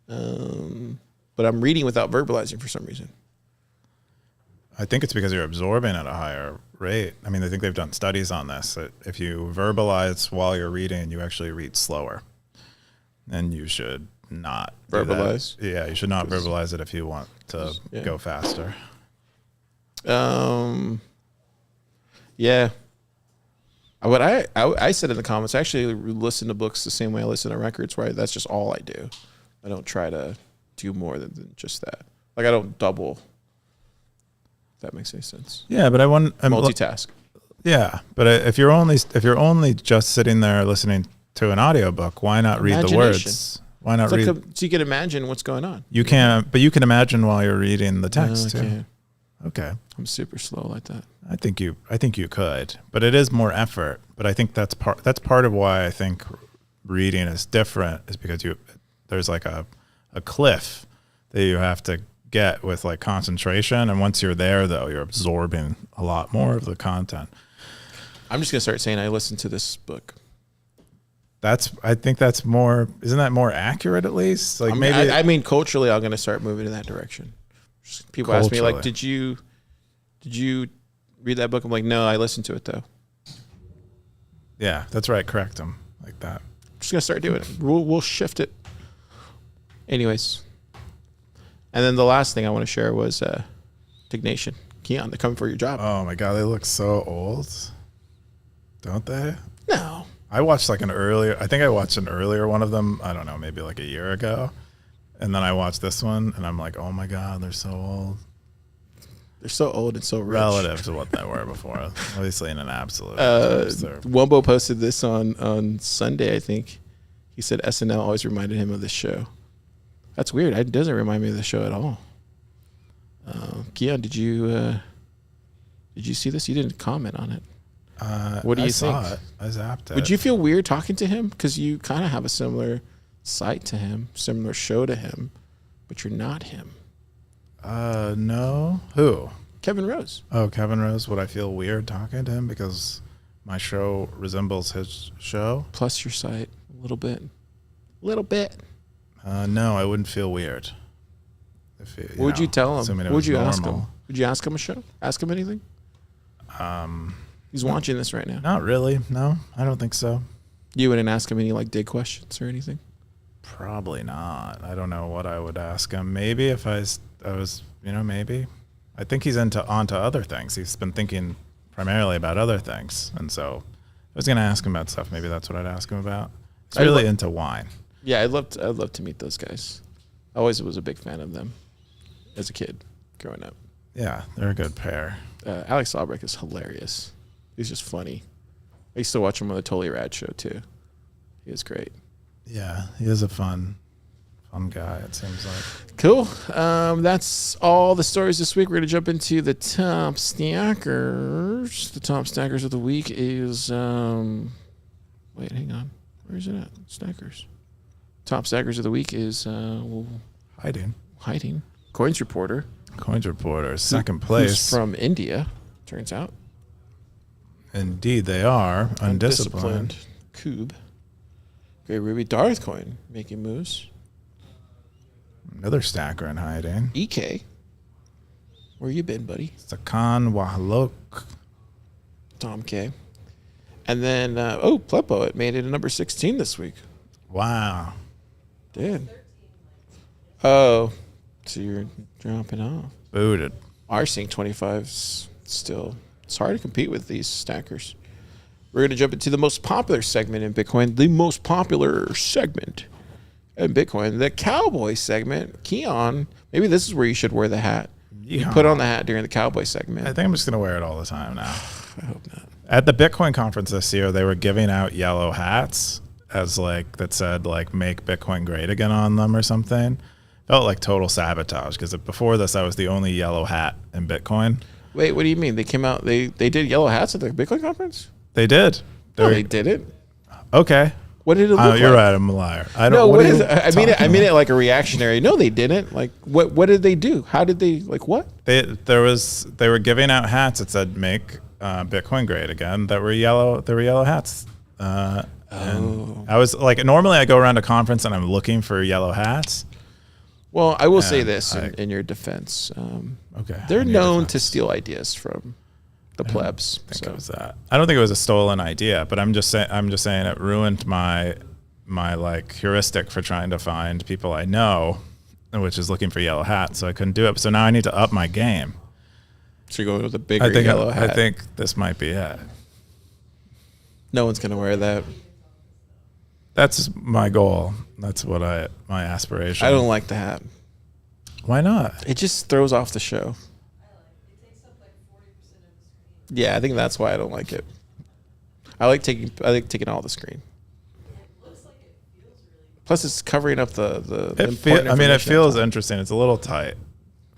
but I'm reading without verbalizing for some reason. I think it's because you're absorbing at a higher rate. I mean, I think they've done studies on this, that if you verbalize while you're reading, you actually read slower. And you should not verbalize. Yeah, you should not verbalize it if you want to go faster. Yeah. What I said in the comments, I actually listen to books the same way I listen to records, right? That's just all I do. I don't try to do more than just that. Like I don't double. If that makes any sense. Yeah, but I want multitask. Yeah, but if you're only just sitting there listening to an audiobook, why not read the words? Why not read? So you can imagine what's going on. You can, but you can imagine while you're reading the text too. Okay. I'm super slow like that. I think you could, but it is more effort. But I think that's part of why I think reading is different, is because there's like a cliff that you have to get with like concentration, and once you're there though, you're absorbing a lot more of the content. I'm just gonna start saying I listened to this book. I think that's more. Isn't that more accurate at least? Like I mean, culturally, I'm gonna start moving in that direction. People ask me like, "Did you read that book?" I'm like, "No, I listened to it though." Yeah, that's right. Correct them like that. I'm just gonna start doing it. We'll shift it. Anyways, and then the last thing I want to share was Dignation. Keyan, they're coming for your job. Oh my God, they look so old, don't they? No. I watched I think I watched an earlier one of them, I don't know, maybe like a year ago. And then I watched this one and I'm like, oh my God, they're so old. They're so old and so rich. Relative to what they were before. Obviously in an absolute. Wumbo posted this on Sunday, I think. He said SNL always reminded him of this show. That's weird. It doesn't remind me of the show at all. Keyan, did you see this? You didn't comment on it. What do you think? I zapped it. Would you feel weird talking to him? Because you kind of have a similar site to him, similar show to him, but you're not him. No. Who? Kevin Rose. Oh, Kevin Rose. Would I feel weird talking to him because my show resembles his show? Plus your site a little bit. No, I wouldn't feel weird. What would you tell him? What would you ask him? Would you ask him a show? Ask him anything? He's watching this right now. Not really. No, I don't think so. You wouldn't ask him any like dig questions or anything? Probably not. I don't know what I would ask him. Maybe if I was, maybe. I think he's onto other things. He's been thinking primarily about other things. And so I was going to ask him about stuff. Maybe that's what I'd ask him about. He's really into wine. Yeah, I'd love to meet those guys. I always was a big fan of them as a kid growing up. Yeah, they're a good pair. Alex Albrecht is hilarious. He's just funny. I used to watch him on the Totally Rad show too. He was great. Yeah, he is a fun guy, it seems like. Cool. That's all the stories this week. We're going to jump into the top stackers. The top stackers of the week is... wait, hang on. Where is it at? Stackers. Top stackers of the week is... Hiding. Coins Reporter. Second place. Who's from India, turns out. Indeed, they are. Undisciplined. Coob. Great Ruby. Darth Coin making moves. Another stacker in hiding. EK. Where you been, buddy? Sakan Wahalok. Tom K. And then, PlebPoet made it a number 16 this week. Wow. Did. Oh, so you're dropping off. Booted. Rsync 25's still... It's hard to compete with these stackers. We're going to jump into the most popular segment in Bitcoin. The most popular segment in Bitcoin. The cowboy segment. Keyan, maybe this is where you should wear the hat. You put on the hat during the cowboy segment. I think I'm just going to wear it all the time now. I hope not. At the Bitcoin conference this year, they were giving out yellow hats as that said make Bitcoin great again on them or something. Felt like total sabotage because before this, I was the only yellow hat in Bitcoin. Wait, what do you mean? They came out, they did yellow hats at the Bitcoin conference? They did. No, they didn't. Okay. What did it look like? You're right. I'm a liar. I don't know. What is I mean it like a reactionary. No, they didn't. Like, what did they do? How did they, what? They were giving out hats that said make Bitcoin great again that were yellow. They were yellow hats. And I was normally I go around a conference and I'm looking for yellow hats. Well, I will say this in your defense. Okay. They're known to steal ideas from the plebs. I think it was that. I don't think it was a stolen idea, but I'm just saying it ruined my like heuristic for trying to find people I know, which is looking for yellow hats. So I couldn't do it. So now I need to up my game. So you're going with a bigger yellow hat. I think this might be it. No one's gonna wear that. That's my goal. That's what my aspiration. I don't like the hat. Why not? It just throws off the show. It takes up like 40% of the screen. Yeah, I think that's why I don't like it. I like taking all the screen. It looks like it feels really. Plus, it's covering up the it feels interesting. It's a little tight,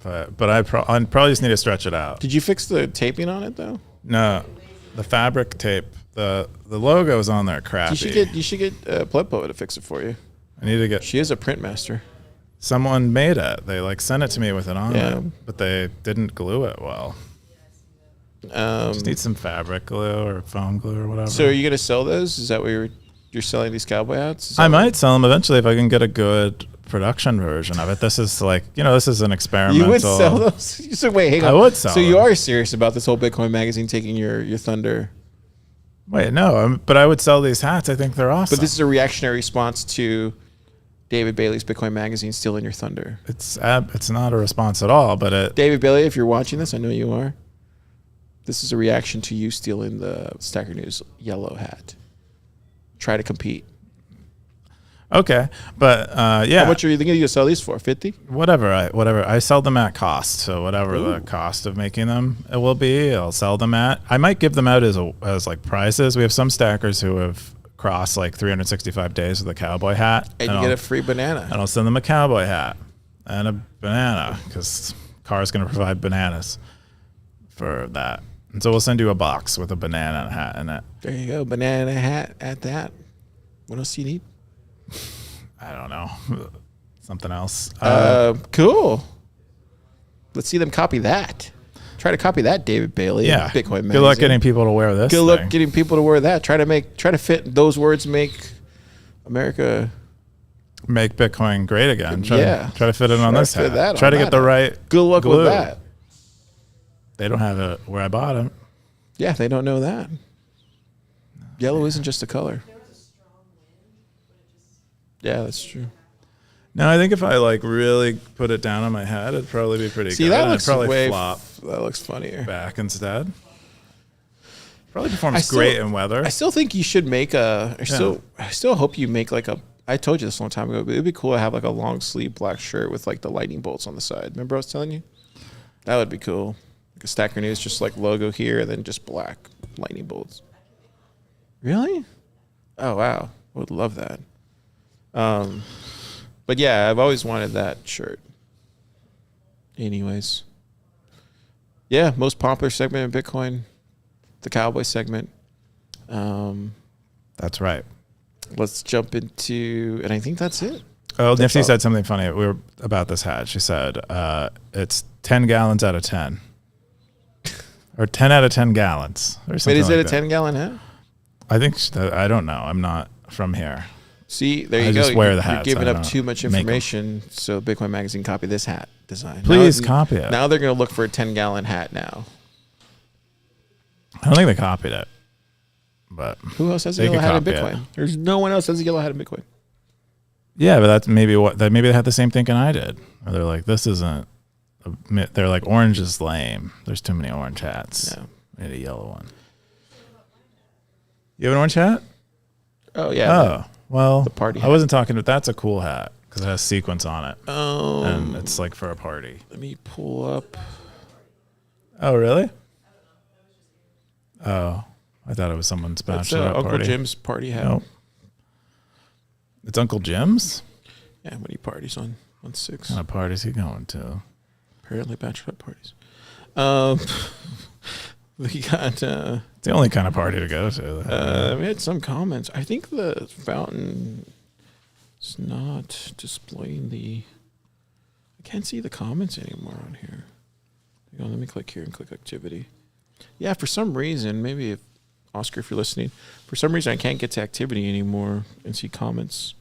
but I probably just need to stretch it out. Did you fix the taping on it though? No, the fabric tape. The logo's on there crappy. You should get PlebPoet to fix it for you. I need to get. She is a print master. Someone made it. They like sent it to me with it on it, but they didn't glue it well. Just need some fabric glue or foam glue or whatever. So are you gonna sell those? Is that what you're selling these cowboy hats? I might sell them eventually if I can get a good production version of it. This is like, this is an experimental. You would sell those? So wait, hang on. I would sell. So you are serious about this whole Bitcoin magazine taking your thunder? Wait, no, but I would sell these hats. I think they're awesome. But this is a reactionary response to David Bailey's Bitcoin magazine stealing your thunder. It's not a response at all, but David Bailey, if you're watching this, I know you are. This is a reaction to you stealing the Stacker News yellow hat. Try to compete. Okay, but yeah. How much are you thinking you sell these for? 50? Whatever. I sell them at cost. So whatever the cost of making them it will be, I'll sell them at. I might give them out as like prizes. We have some stackers who have crossed like 365 days with a cowboy hat, and you get a free banana. And I'll send them a cowboy hat and a banana because Car's going to provide bananas for that. And so we'll send you a box with a banana hat in it. There you go, banana hat at that. What else do you need? I don't know. Something else. Cool. Let's see them copy that. Try to copy that, David Bailey. Yeah. Bitcoin magazine. Good luck getting people to wear this. Good luck getting people to wear that. Try to fit those words. Make America. Make Bitcoin great again. Try to fit it on this hat. Try to get the right. Good luck glue. with that. They don't have it where I bought it. Yeah, they don't know that. Yellow isn't just a color. Yeah, that's true. No, I think if I like really put it down on my head, it'd probably be pretty good. See, that looks probably way flop. That looks funnier. Back instead. Probably performs great in weather. I still think you should make I still hope you make like a. I told you this a long time ago, but it'd be cool to have like a long sleeve black shirt with like the lightning bolts on the side. Remember I was telling you? That would be cool. Like a Stacker News, just like logo here, and then just black lightning bolts. Really? Oh wow, would love that. But yeah, I've always wanted that shirt. Anyways. Yeah, most popular segment in Bitcoin, the cowboy segment. That's right. Let's jump into, and I think that's it. Oh, Nifty said something funny. We were about this hat. She said, it's 10 gallons out of 10. Or 10 out of 10 gallons. Or something. Wait, is it like a 10-gallon hat? I think, I don't know. I'm not from here. See, there you go. Just wear the hats. You're giving up too much information, so Bitcoin Magazine copy this hat design. Please copy it. Now they're going to look for a 10-gallon hat now. I don't think they copied it. But who else has a yellow hat in Bitcoin? There's no one else has a yellow hat in Bitcoin. Yeah, but that's maybe maybe they had the same thinking I did. Or they're like, this isn't. They're like, orange is lame. There's too many orange hats. Yeah. We need a yellow one. You have an orange hat? Oh yeah. Oh well, the party hat. I wasn't talking. That's a cool hat because it has sequins on it. Oh. And it's like for a party. Let me pull up. Oh really? Oh. I thought it was someone's bachelorette party. Uncle Jim's party hat. Nope. It's Uncle Jim's? Yeah, when he parties on 6. What kind of parties he going to? Apparently bachelorette parties. We got... it's the only kind of party to go to. We had some comments. I think the fountain is not displaying the... I can't see the comments anymore on here. Hang on, let me click here and click activity. Yeah, for some reason, maybe if Oscar, if you're listening, for some reason I can't get to activity anymore and see comments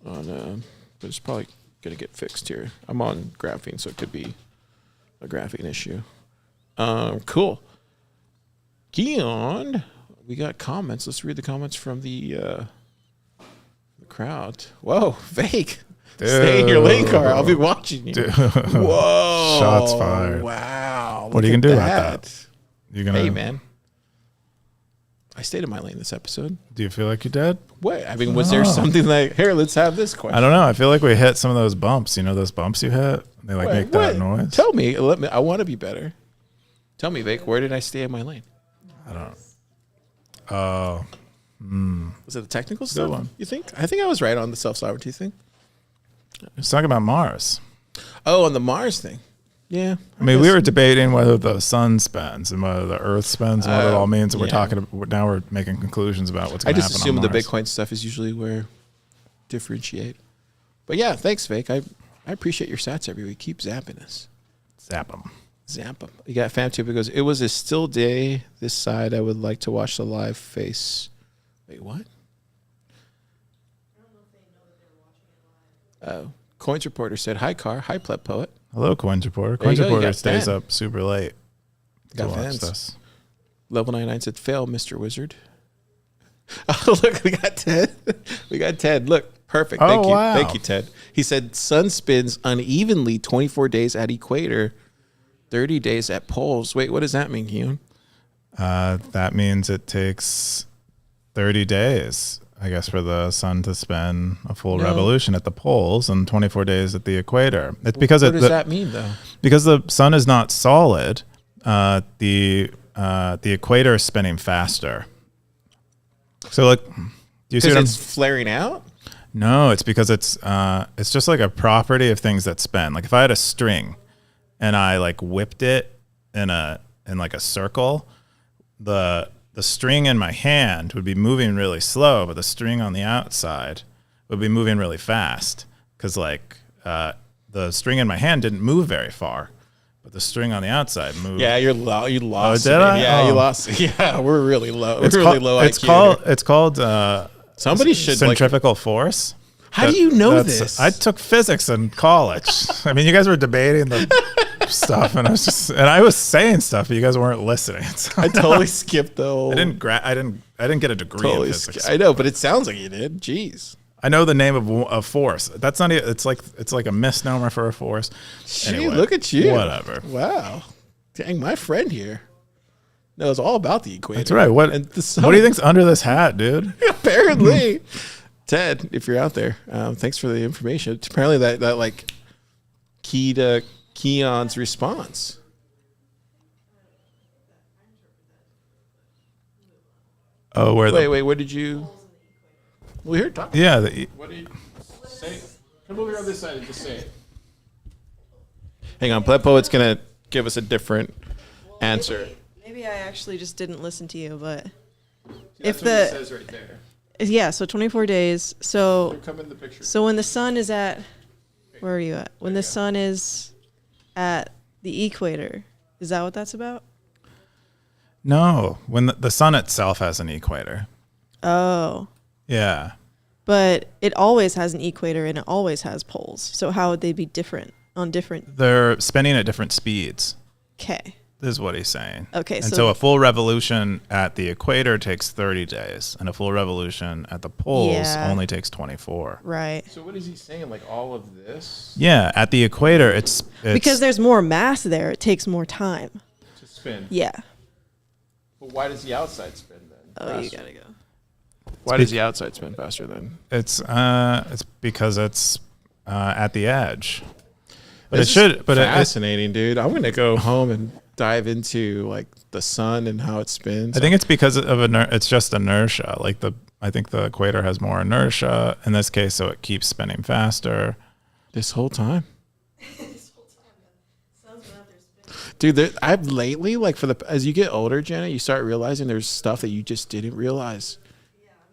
on, but it's probably gonna get fixed here. I'm on graphene, so it could be a graphene issue. Cool. Keyan, we got comments. Let's read the comments from the crowd. Whoa, fake. Dude. Stay in your lane, Car. I'll be watching you. Dude. Whoa. Shots fired. Wow. What are you going to do about that? You gonna, hey, man. I stayed in my lane this episode. Do you feel like you did? What? I mean, was there something like, here, let's have this question. I don't know. I feel like we hit some of those bumps. You know those bumps you hit? They like make that noise. Tell me. I want to be better. Tell me, Vic, where did I stay in my lane? I don't know. Was it the technical stuff? one. You think? I think I was right on the self-sovereignty thing. It's talking about Mars. Oh, on the Mars thing. Yeah. I mean, we were debating whether the sun spins and whether the Earth spins and what it all means. And we're talking about, now we're making conclusions about what's going to happen. I just assume the Bitcoin stuff is usually where differentiate. But yeah, thanks, Vic. I appreciate your sats every week. Keep zapping us. Zap them. Zap them. You got FamTube because it was a still day this side. I would like to watch the live face. Wait, what? Coins Reporter said, hi, Car. Hi, PlebPoet. Hello, Coins Reporter. Coins Reporter stays fan. up super late to watch fans. this. Level 99 said, fail, Mr. Wizard. Oh, look, we got Ted. We got Ted. Look, perfect. Thank you. Wow. Thank you, Ted. He said, sun spins unevenly 24 days at equator, 30 days at poles. Wait, what does that mean, Keyan? That means it takes 30 days, I guess, for the sun to spin a full revolution at the poles and 24 days at the equator. It's because what does that mean, though? Because the sun is not solid, the equator is spinning faster. So, like, do you see what it's flaring out? No, it's because it's just like a property of things that spin. Like if I had a string and I like whipped it in like a circle, the string in my hand would be moving really slow, but the string on the outside would be moving really fast because like the string in my hand didn't move very far, but the string on the outside moved. Yeah, you're low. You lost. Oh, did I? Yeah, you lost. Yeah, we're really low. It's we're really low IQ. It's called somebody should centrifugal force. How do you know this? I took physics in college. I mean, you guys were debating the stuff, and I was saying stuff, but you guys weren't listening. So I totally skipped the whole. I didn't get a degree in physics. I know, but it sounds like you did. Jeez. I know the name of force. That's not. It's like a misnomer for a force. Anyway, look at you. Whatever. Wow. Dang, my friend here knows all about the equator. That's right. What do you think's under this hat, dude? Apparently. Ted, if you're out there, thanks for the information. Apparently that like key to Keyan's response. Oh, wait, what did you? Well, here, talk. Yeah. What did you say? Come over here on this side and just say it. Hang on, PlebPoet's gonna give us a different answer. Maybe I actually just didn't listen to you, but That's what it says right there. Yeah, so 24 days. So Come in the picture. So when the sun is at, where are you at? When the sun is at the equator, is that what that's about? No, when the sun itself has an equator. Oh. Yeah. But it always has an equator and it always has poles. So how would they be different on different? They're spinning at different speeds. Okay. This is what he's saying. Okay. And so a full revolution at the equator takes 30 days, and a full revolution at the poles only takes 24. Right. So what is he saying? Like all of this? Yeah, at the equator, it's because there's more mass there. It takes more time to spin. Yeah. But why does the outside spin then? Oh, faster? you gotta go. Why does the outside spin faster then? It's because it's at the edge. But this it should. But fascinating, dude. I'm gonna go home and dive into like the sun and how it spins. I think it's because of it's just inertia. Like I think the equator has more inertia in this case, so it keeps spinning faster. This whole time. Dude, I've lately, like as you get older, Jenna, you start realizing there's stuff that you just didn't realize.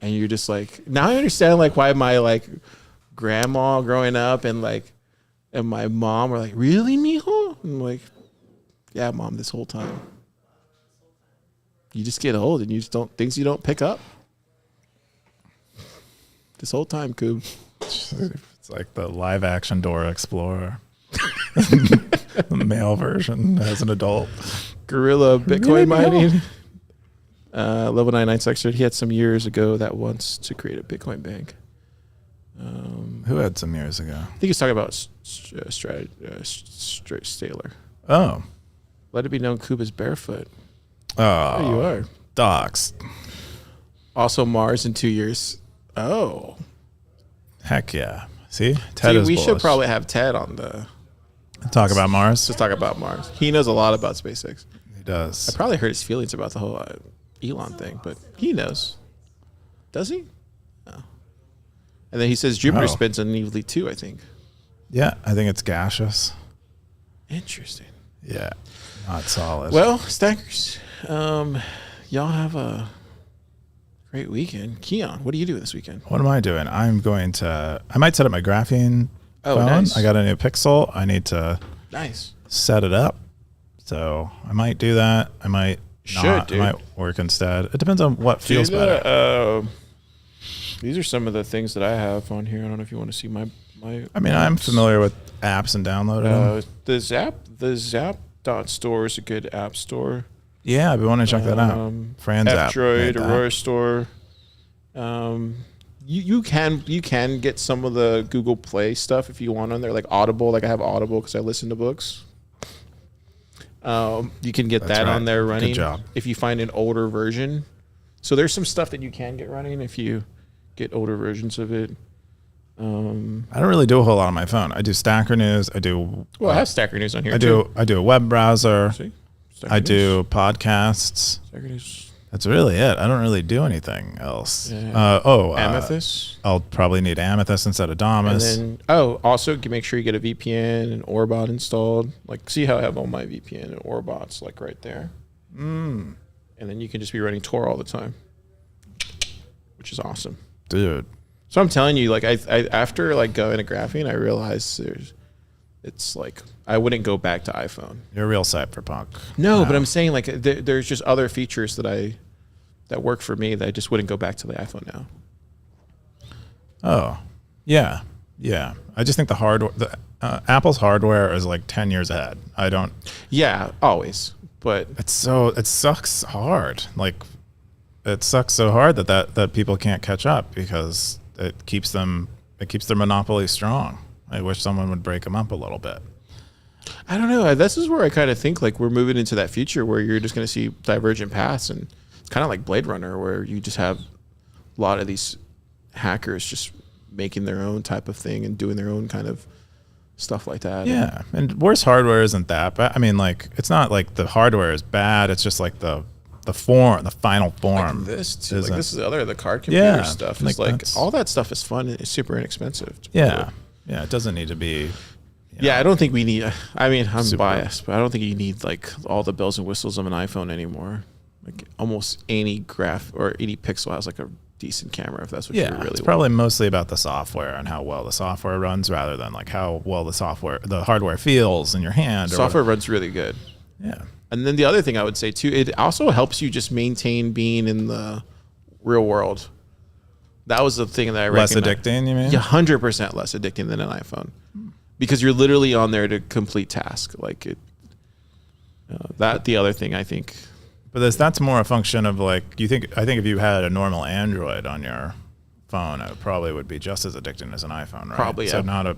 And you're just like, now I understand like why my like grandma growing up and my mom were like, really, mijo? I'm like, yeah, Mom, this whole time. You just get old and you just things you don't pick up. This whole time, Coob. It's like the live action Dora Explorer. The male version as an adult. Gorilla Bitcoin mining. Level 99 Sexter. He had some years ago that wants to create a Bitcoin bank. Who had some years ago? I think he's talking about Staler. Oh. Let it be known Kuba's barefoot. Oh. There you are. Doxed. Also Mars in 2 years. Oh. Heck yeah. See? Ted is we bullish. should probably have Ted on the... Talk about Mars? Just talk about Mars. He knows a lot about SpaceX. He does. I probably hurt his feelings about the whole Elon thing, but he knows. Does he? No. And then he says Jupiter spins unevenly too, I think. Yeah, I think it's gaseous. Interesting. Yeah, not solid. Well, Stackers, y'all have a great weekend. Keyan, what are you doing this weekend? What am I doing? I might set up my graphene phone. Nice. I got a new Pixel. I need to set it up. So I might do that. I might not. Dude. I might work instead. It depends on what feels better. These are some of the things that I have on here. I don't know if you want to see my I mean, I'm familiar with apps and downloading them. The Zap.store is a good app store. Yeah, I've been wanting to check that out. Fran's app. F-Droid, Aurora Store. You can get some of the Google Play stuff if you want on there, like Audible. Like I have Audible because I listen to books. You can get that on there running. Good job. If you find an older version. So there's some stuff that you can get running if you get older versions of it. I don't really do a whole lot on my phone. I do Stacker News. I do. Well, I have Stacker News on here. I do a web browser. See? I do podcasts. Stacker News. That's really it. I don't really do anything else. Yeah. Amethyst. I'll probably need Amethyst instead of Damus. And then, also make sure you get a VPN and Orbot installed. Like, see how I have all my VPN and Orbots like right there. And then you can just be running Tor all the time, which is awesome, dude. So I'm telling you, like, I after like going to graphene, I realized it's like I wouldn't go back to iPhone. You're a real cypherpunk. No, but I'm saying like there's just other features that work for me that I just wouldn't go back to the iPhone now. Oh, yeah. I just think Apple's hardware is like 10 years ahead. I don't. Yeah, always. But it sucks hard. Like it sucks so hard that people can't catch up because it keeps their monopoly strong. I wish someone would break them up a little bit. I don't know. This is where I kind of think like we're moving into that future where you're just going to see divergent paths, and it's kind of like Blade Runner where you just have a lot of these hackers just making their own type of thing and doing their own kind of stuff like that. Yeah, and worse hardware isn't that bad. I mean, like it's not like the hardware is bad. It's just like the final form. Like this too. Like this is the card computer stuff. It's like all that stuff is fun and it's super inexpensive. Yeah, it doesn't need to be. Yeah, I don't think we need. I mean, I'm biased, but I don't think you need like all the bells and whistles of an iPhone anymore. Like almost any or any Pixel has like a decent camera if that's what you really want. It's probably mostly about the software and how well the software runs rather than like how well the hardware feels in your hand. Software runs really good. Yeah. And then the other thing I would say too, it also helps you just maintain being in the real world. That was the thing that I less recognized. Addicting, you mean? Yeah, 100% less addicting than an iPhone, because you're literally on there to complete task. Like it. The other thing I think. But that's more a function of like I think if you had a normal Android on your phone, it probably would be just as addicting as an iPhone, right? Probably. So not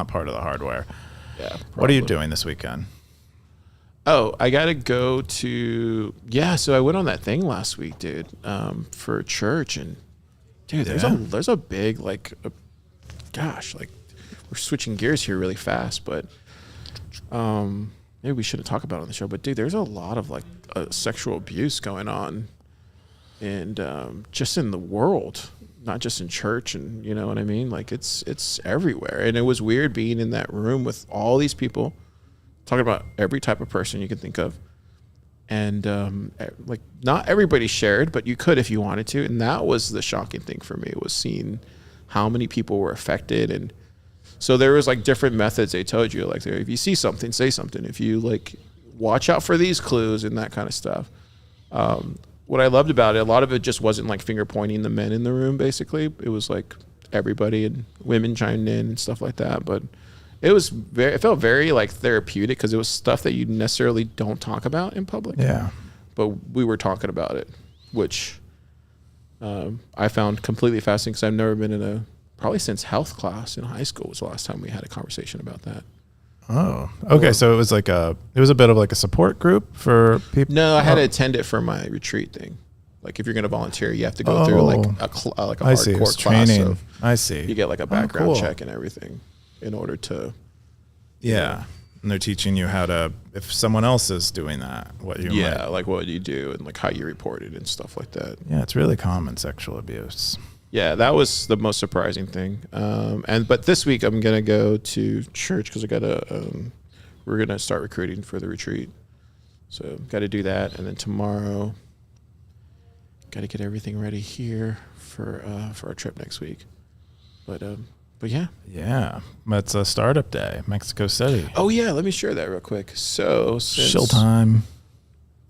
part of the hardware. Yeah. Probably. What are you doing this weekend? Oh, I got to go to, so I went on that thing last week, dude, for church. And, dude, there's a big, we're switching gears here really fast, but maybe we shouldn't talk about it on the show. But, dude, there's a lot of, sexual abuse going on and just in the world, not just in church. And, you know what I mean? Like, it's everywhere. And it was weird being in that room with all these people, talking about every type of person you can think of. And not everybody shared, but you could if you wanted to. And that was the shocking thing for me, was seeing how many people were affected. And so there was different methods they told you, if you see something, say something. If you watch out for these clues and that kind of stuff. What I loved about it, a lot of it just wasn't finger pointing the men in the room, basically. It was everybody, and women chimed in and stuff like that. But it felt very like therapeutic because it was stuff that you necessarily don't talk about in public. Yeah. But we were talking about it, which I found completely fascinating because I've never been in probably since health class in high school was the last time we had a conversation about that. Oh, okay. So it was a bit of like a support group for people. No, I had to attend it for my retreat thing. Like if you're going to volunteer, you have to go through like a hardcore class. Training. I see. You get like a background check and everything in order to. Yeah. And they're teaching you how to, if someone else is doing that, what you like what you do and like how you report it and stuff like that. Yeah, it's really common, sexual abuse. Yeah, that was the most surprising thing. But this week I'm gonna go to church because we're gonna start recruiting for the retreat. So got to do that, and then tomorrow got to get everything ready here for our trip next week. But yeah. Yeah, it's a startup day, Mexico City. Oh yeah, let me share that real quick. So since Shill time.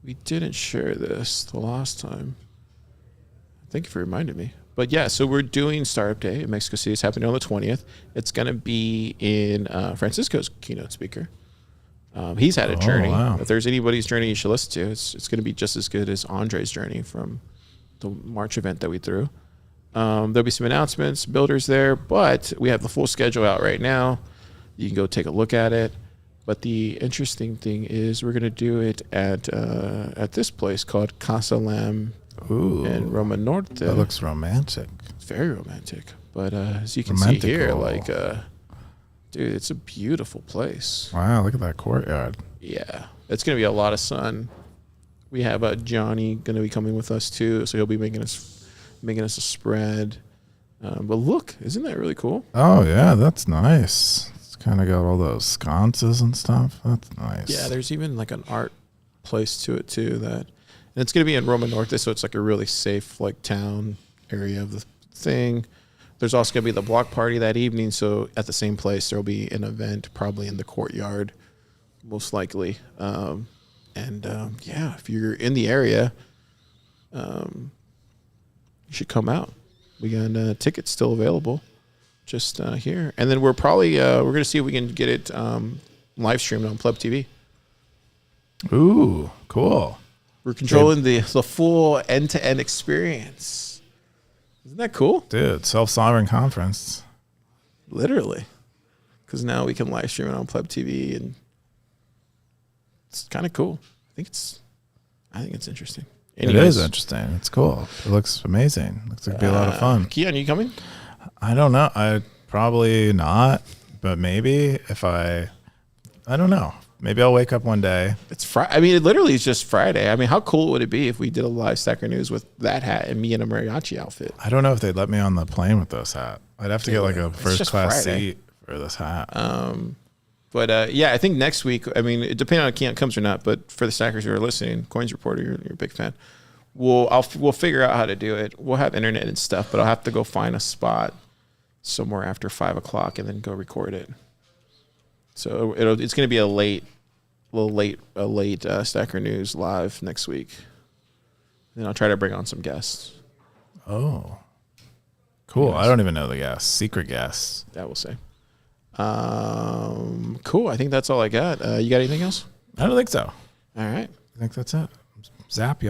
We didn't share this the last time. Thank you for reminding me. But yeah, so we're doing Startup Day in Mexico City. It's happening on the 20th. It's going to be in Francisco's keynote speaker. He's had a journey. Wow. If there's anybody's journey you should listen to, it's going to be just as good as Andre's journey from the March event that we threw. There'll be some announcements, builders there, but we have the full schedule out right now. You can go take a look at it. But the interesting thing is we're going to do it at this place called Casa Lam in Roma Norte. That looks romantic. It's very romantic. But as you can see here, like, dude, it's a beautiful place. Wow, look at that courtyard. Yeah, it's going to be a lot of sun. We have Johnny going to be coming with us too, so he'll be making us a spread. But look, isn't that really cool? Oh yeah, that's nice. It's kind of got all those sconces and stuff. That's nice. Yeah, there's even like an art place to it too. And it's going to be in Roma Norte, so it's like a really safe like town area of the thing. There's also going to be the block party that evening, so at the same place there'll be an event probably in the courtyard, most likely. Yeah, if you're in the area, you should come out. We got tickets still available, just here. And then we're probably we're going to see if we can get it live streamed on Pleb TV. Ooh, cool. We're controlling the full end-to-end experience. Isn't that cool? Dude, self-sovereign conference. Literally. Because now we can live stream it on Pleb TV, and it's kind of cool. I think it's interesting. Anyways, it is interesting. It's cool. It looks amazing. Looks like it'd be a lot of fun. Keyan, you coming? I don't know. I probably not, but maybe I don't know. Maybe I'll wake up one day. It's Friday. I mean, it literally is just Friday. I mean, how cool would it be if we did a live Stacker News with that hat and me in a mariachi outfit? I don't know if they'd let me on the plane with this hat. I'd have to get like a first class seat for this hat. Yeah, I think next week, I mean, it depends on if Keyan comes or not, but for the Stackers who are listening, Coins Reporter, you're a big fan. We'll figure out how to do it. We'll have internet and stuff, but I'll have to go find a spot somewhere after 5 o'clock and then go record it. So it's going to be a late Stacker News live next week. And I'll try to bring on some guests. Oh, cool. Yes. I don't even know the guests. Secret guests. That we'll say. Cool. I think that's all I got. You got anything else? I don't think so. All right. I think that's it. Zap you.